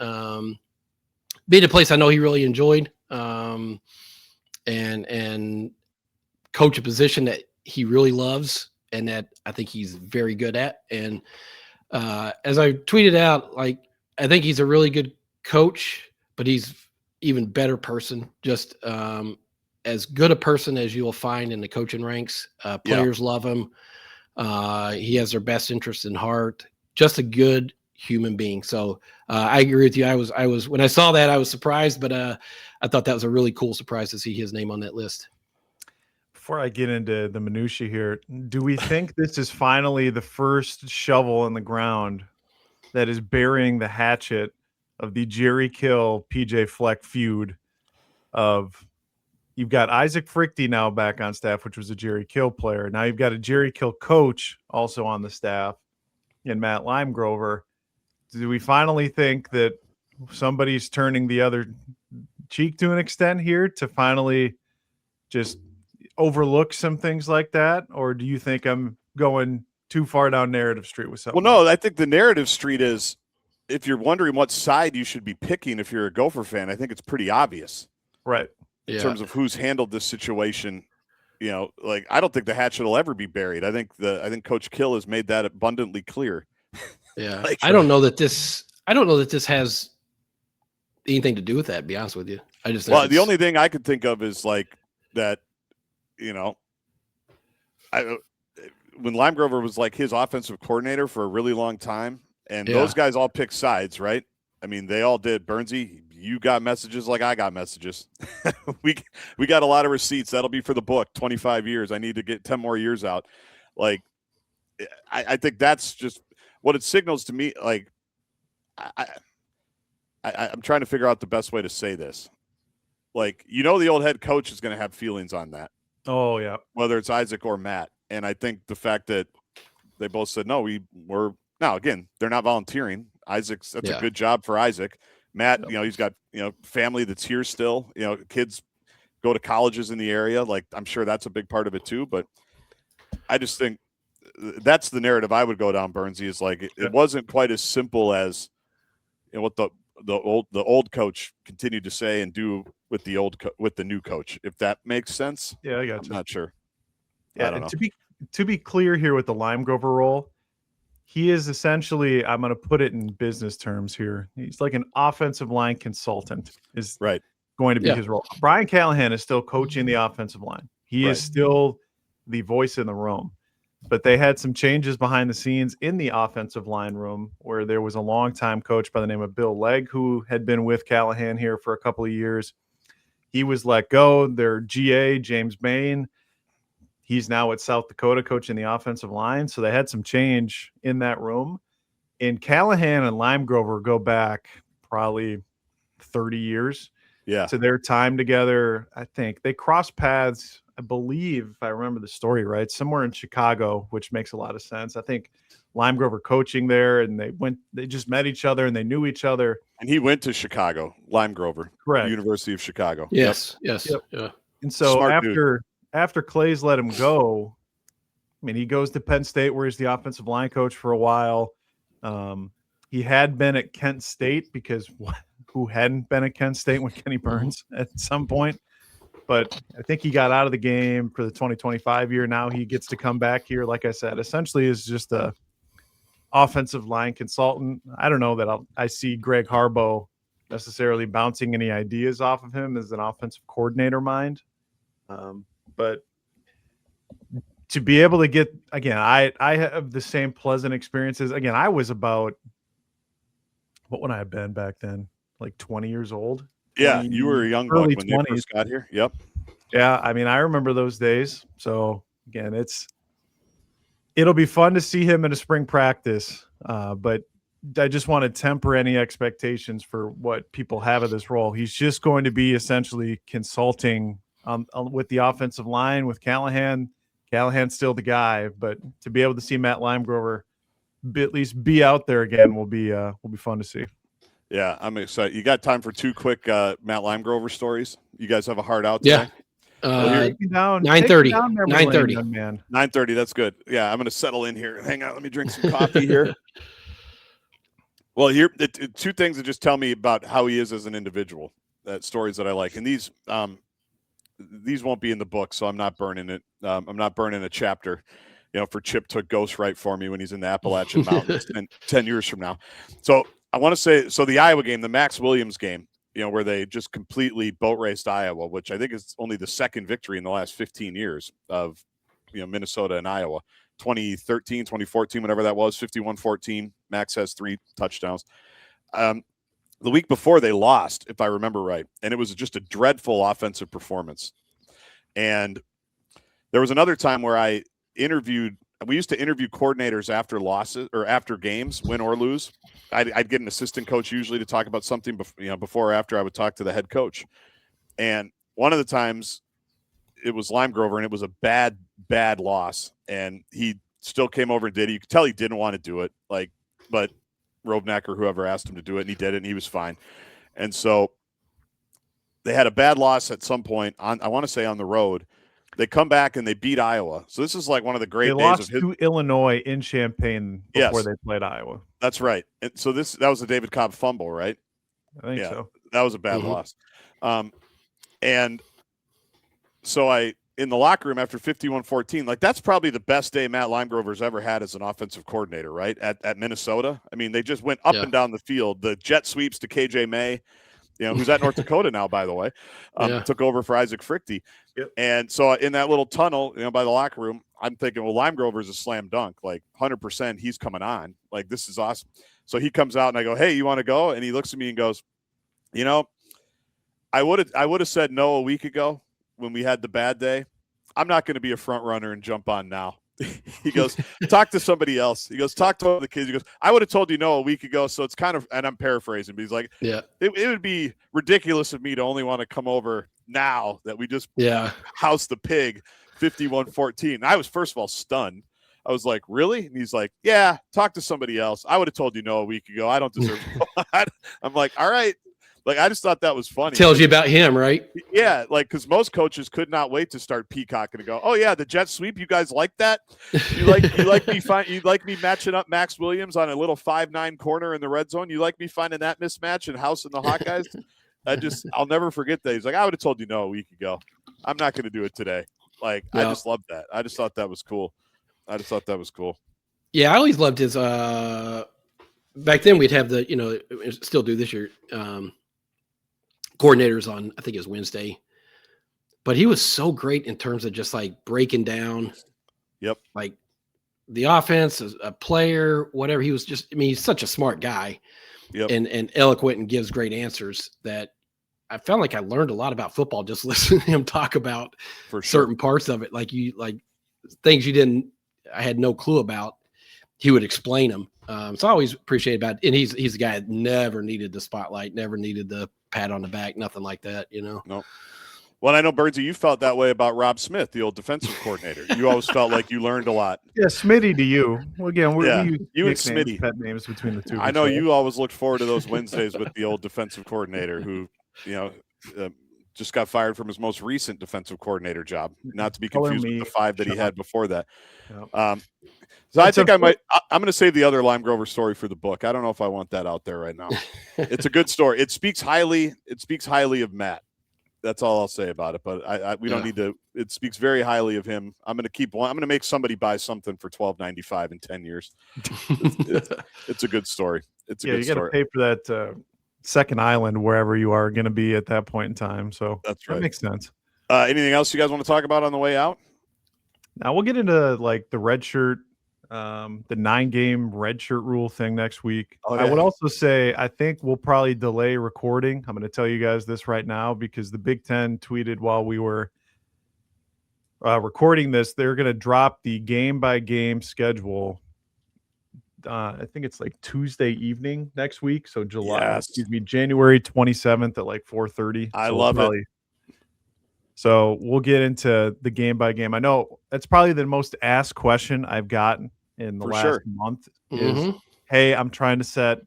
in a place I know he really enjoyed and coach a position that he really loves and that I think he's very good at. And as I tweeted out, like, I think he's a really good coach, but he's even better person, just as good a person as you'll find in the coaching ranks. Players love him. He has their best interest in heart, just a good human being. So I agree with you. I was when I saw that, I was surprised, but I thought that was a really cool surprise to see his name on that list. Before I get into the minutia here, do we think this is finally the first shovel in the ground that is burying the hatchet of the Jerry Kill PJ Fleck feud of you've got Isaac Frichte now back on staff, which was a Jerry Kill player. Now you've got a Jerry Kill coach also on the staff and Matt Limegrover. Do we finally think that somebody's turning the other cheek to an extent here to finally just overlook some things like that? Or do you think I'm going too far down narrative street with something? Well, no, I think the narrative street is, if you're wondering what side you should be picking if you're a Gopher fan, I think it's pretty obvious. Right. In terms of who's handled this situation. You know, like, I don't think the hatchet will ever be buried. I think Coach Kill has made that abundantly clear. Yeah. Like, I don't know that this has anything to do with that, to be honest with you. I just think the only thing I could think of is like that, you know, when Limegrover was like his offensive coordinator for a really long time, and those guys all picked sides, right? I mean, they all did. Burnsy, you got messages like I got messages. we got a lot of receipts. That'll be for the book. 25 years. I need to get 10 more years out. Like, I think that's just what it signals to me. Like, I'm trying to figure out the best way to say this. Like, you know, the old head coach is going to have feelings on that. Oh, yeah. Whether it's Isaac or Matt. And I think the fact that they both said, no, now, again, they're not volunteering. That's a good job for Isaac. Matt, you know, he's got, you know, family that's here still. You know, kids go to colleges in the area. Like, I'm sure that's a big part of it too. But I just think that's the narrative I would go down, Burnsy, is like it wasn't quite as simple as, you know, what the old coach continued to say and do with the new coach. If that makes sense. Yeah, I got you. I'm not sure. Yeah, I don't know. To be clear here with the Limegrover role, he is essentially, I'm going to put it in business terms here, he's like an offensive line consultant is going to be his role. Brian Callahan is still coaching the offensive line. He is still the voice in the room. But they had some changes behind the scenes in the offensive line room where there was a longtime coach by the name of Bill Legg who had been with Callahan here for a couple of years. He was let go. Their GA, James Bain, he's now at South Dakota coaching the offensive line. So they had some change in that room. And Callahan and Limegrover go back probably 30 years to their time together. I think they crossed paths, I believe, if I remember the story right, somewhere in Chicago, which makes a lot of sense. I think Limegrover coaching there, and they just met each other and they knew each other. And he went to Chicago, Limegrover, correct, University of Chicago. Yes. Yeah. And so after Clay's let him go, I mean, he goes to Penn State where he's the offensive line coach for a while. He had been at Kent State because who hadn't been at Kent State with Kenny Burns at some point? But I think he got out of the game for the 2025 year. Now he gets to come back here, like I said, essentially is just a offensive line consultant. I don't know that I see Greg Harbaugh necessarily bouncing any ideas off of him as an offensive coordinator mind. But to be able to get, again, I have the same pleasant experiences. Again, I was about, what would I have been back then? Like 20 years old. Yeah, you were a young buck when 20s. they first got here. Yep. Yeah, I mean, I remember those days. So again, it'll be fun to see him in a spring practice. But I just want to temper any expectations for what people have of this role. He's just going to be essentially consulting with the offensive line with Callahan. Callahan's still the guy, but to be able to see Matt Limegrover at least be out there again will be fun to see. Yeah, I'm excited. You got time for two quick Matt Limegrover stories? You guys have a hard out today? Yeah. 9:30. 9:30. 9:30. That's good. Yeah, I'm going to settle in here. Hang on. Let me drink some coffee here. Well, here, two things that just tell me about how he is as an individual, stories that I like. And these won't be in the book, so I'm not burning it. I'm not burning a chapter, you know, for Chip took Ghost right for me when he's in the Appalachian Mountains 10 years from now. So I want to say, the Iowa game, the Max Williams game, you know, where they just completely boat raced Iowa, which I think is only the second victory in the last 15 years of, you know, Minnesota and Iowa. 2013, 2014, whatever that was, 51-14. Max has 3 touchdowns. The week before they lost, if I remember right, and it was just a dreadful offensive performance. And there was another time where I interviewed we used to interview coordinators after losses or after games, win or lose. I'd get an assistant coach usually to talk about something before or after I would talk to the head coach. And one of the times it was Limegrover, and it was a bad loss. And he still came over and did it. You could tell he didn't want to do it, but Rovnak or whoever asked him to do it, and he did it, and he was fine. And so they had a bad loss at some point I want to say on the road. They come back and they beat Iowa. So this is like one of the great days lost of his. to Illinois in Champaign before they played Iowa. That's right. And so that was a David Cobb fumble, right? I think so. That was a bad loss. And so in the locker room after 51-14, like that's probably the best day Matt Limegrover's ever had as an offensive coordinator, right? At Minnesota. I mean, they just went up and down the field. The jet sweeps to KJ May, who's at North Dakota now, by the way, took over for Isaac Frichte. Yep. And so in that little tunnel, by the locker room, I'm thinking, well, Limegrover's a slam dunk, like 100% he's coming on. Like, this is awesome. So he comes out and I go, hey, you want to go? And he looks at me and goes, I would have said no a week ago when we had the bad day. I'm not going to be a front runner and jump on now. He goes, talk to somebody else. He goes, talk to the kids. He goes, I would have told you no a week ago. So it's kind of, and I'm paraphrasing, but he's like, it would be ridiculous of me to only want to come over now that we just housed the pig 51-14. I was, first of all, stunned. I was like, really? And he's like, yeah, talk to somebody else. I would have told you no a week ago. I don't deserve it. I'm like, all right. Like, I just thought that was funny. Tells you about him, right? Yeah, like, because most coaches could not wait to start peacocking and go, oh yeah, the jet sweep. You guys like that? You like me matching up Max Williams on a little 5'9" corner in the red zone. You like me finding that mismatch and housing the Hawkeyes? I'll never forget that. He's like, I would have told you no a week ago. I'm not going to do it today. Like, I just loved that. I just thought that was cool. Yeah, I always loved his. Back then, we'd have the, still do this year. Coordinators on, I think it was Wednesday, but he was so great in terms of just like breaking down, like the offense, a player, whatever. He was just, he's such a smart guy, and eloquent and gives great answers that I felt like I learned a lot about football just listening to him talk about certain parts of it. Like things I had no clue about. He would explain them. So I always appreciate about it. And he's a guy that never needed the spotlight, never needed the pat on the back, nothing like that, No. Well, I know, Birdsey, you felt that way about Rob Smith, the old defensive coordinator. You always felt like you learned a lot. Yeah, Smitty to you. Well, again, we you and Smitty. Pet names between the two. I know you always looked forward to those Wednesdays with the old defensive coordinator who, just got fired from his most recent defensive coordinator job, not to be confused with the 5 that he had before that. Yep. So I'm going to save the other Limegrover story for the book. I don't know if I want that out there right now. It's a good story. It speaks highly of Matt. That's all I'll say about it. But we don't need to. It speaks very highly of him. I'm going to make somebody buy something for $12.95 in 10 years. It's a good story. It's a good story. You got to pay for that second island wherever you are going to be at that point in time. So that's right. That makes sense. Anything else you guys want to talk about on the way out? Now we'll get into like the red shirt. The 9-game red shirt rule thing next week. I would also say I think we'll probably delay recording. I'm going to tell you guys this right now because the Big Ten tweeted while we were recording this, they're going to drop the game-by-game schedule. I think it's like Tuesday evening next week. So January 27th at like 4:30. I love it. So we'll get into the game by game. I know that's probably the most asked question I've gotten in the last month is, hey, I'm trying to set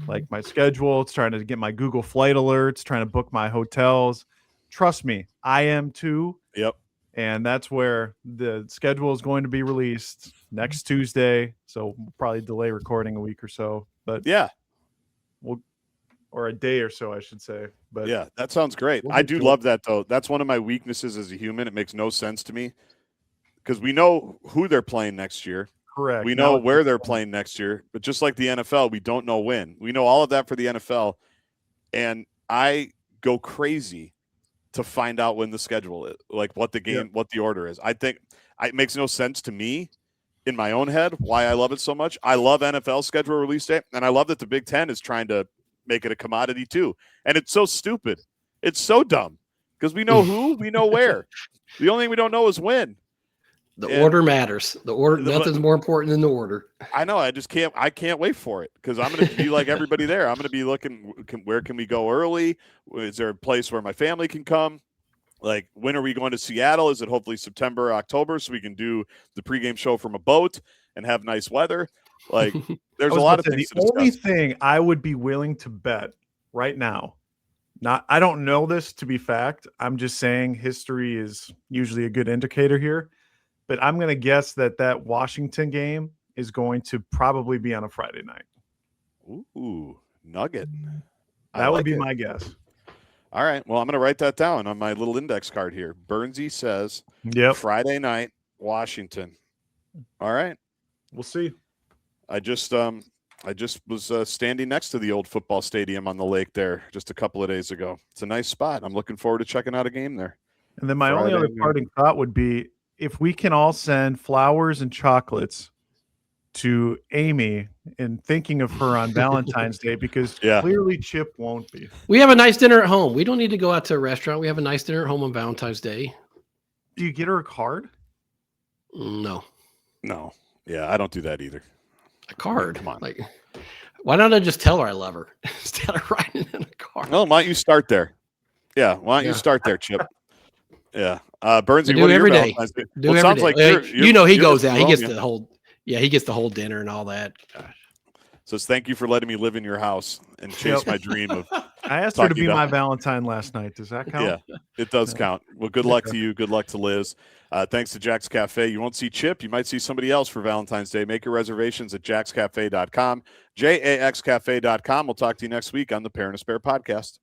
like my schedule. It's trying to get my Google flight alerts, trying to book my hotels. Trust me, I am too. Yep. And that's where the schedule is going to be released next Tuesday. So we'll probably delay recording a week or so. But or a day or so, I should say. But yeah, that sounds great. I do love that, though. That's one of my weaknesses as a human. It makes no sense to me because we know who they're playing next year. Correct. We know where they're playing next year. But just like the NFL, we don't know when. We know all of that for the NFL. And I go crazy to find out when the schedule is, like what the game, what the order is. I think it makes no sense to me in my own head why I love it so much. I love NFL schedule release date, and I love that the Big Ten is trying to make it a commodity too. And it's so stupid. It's so dumb because we know who, we know where. The only thing we don't know is when. The order matters. The order, The- nothing's more important than the order. I know. I can't wait for it because I'm going to be like everybody there. I'm going to be looking, where can we go early? Is there a place where my family can come? Like, when are we going to Seattle? Is it hopefully September, October, so we can do the pregame show from a boat and have nice weather? Like, there's a lot of things to The only discuss. thing I would be willing to bet right now, I don't know this to be fact. I'm just saying history is usually a good indicator here, but I'm going to guess that Washington game is going to probably be on a Friday night. Ooh, nugget. That would be my guess. All right. Well, I'm going to write that down on my little index card here. Burnsy says Friday night, Washington. All right. We'll see. I just was standing next to the old football stadium on the lake there just a couple of days ago. It's a nice spot. I'm looking forward to checking out a game there. And then my only other parting thought would be if we can all send flowers and chocolates to Amy and thinking of her on Valentine's Day, because clearly Chip won't be. We have a nice dinner at home. We don't need to go out to a restaurant. We have a nice dinner at home on Valentine's Day. Do you get her a card? No. Yeah, I don't do that either. A card? Come on. Like, why don't I just tell her I love her instead of writing in a card? Well, why don't you start there? Yeah, why don't you start there, Chip? Yeah. Burnsy, do what are every your day. Valentine's Day? Do Well, it every sounds day. like he goes out. He gets the the whole. Yeah, he gets the whole dinner and all that. Gosh. Says thank you for letting me live in your house and chase my dream of. I asked her to be my Valentine last night. Does that count? Yeah, it does count. Well, good luck to you. Good luck to Liz. Thanks to Jack's Cafe. You won't see Chip. You might see somebody else for Valentine's Day. Make your reservations at jackscafe.com, jaxcafe.com. We'll talk to you next week on the Parent and Spare podcast.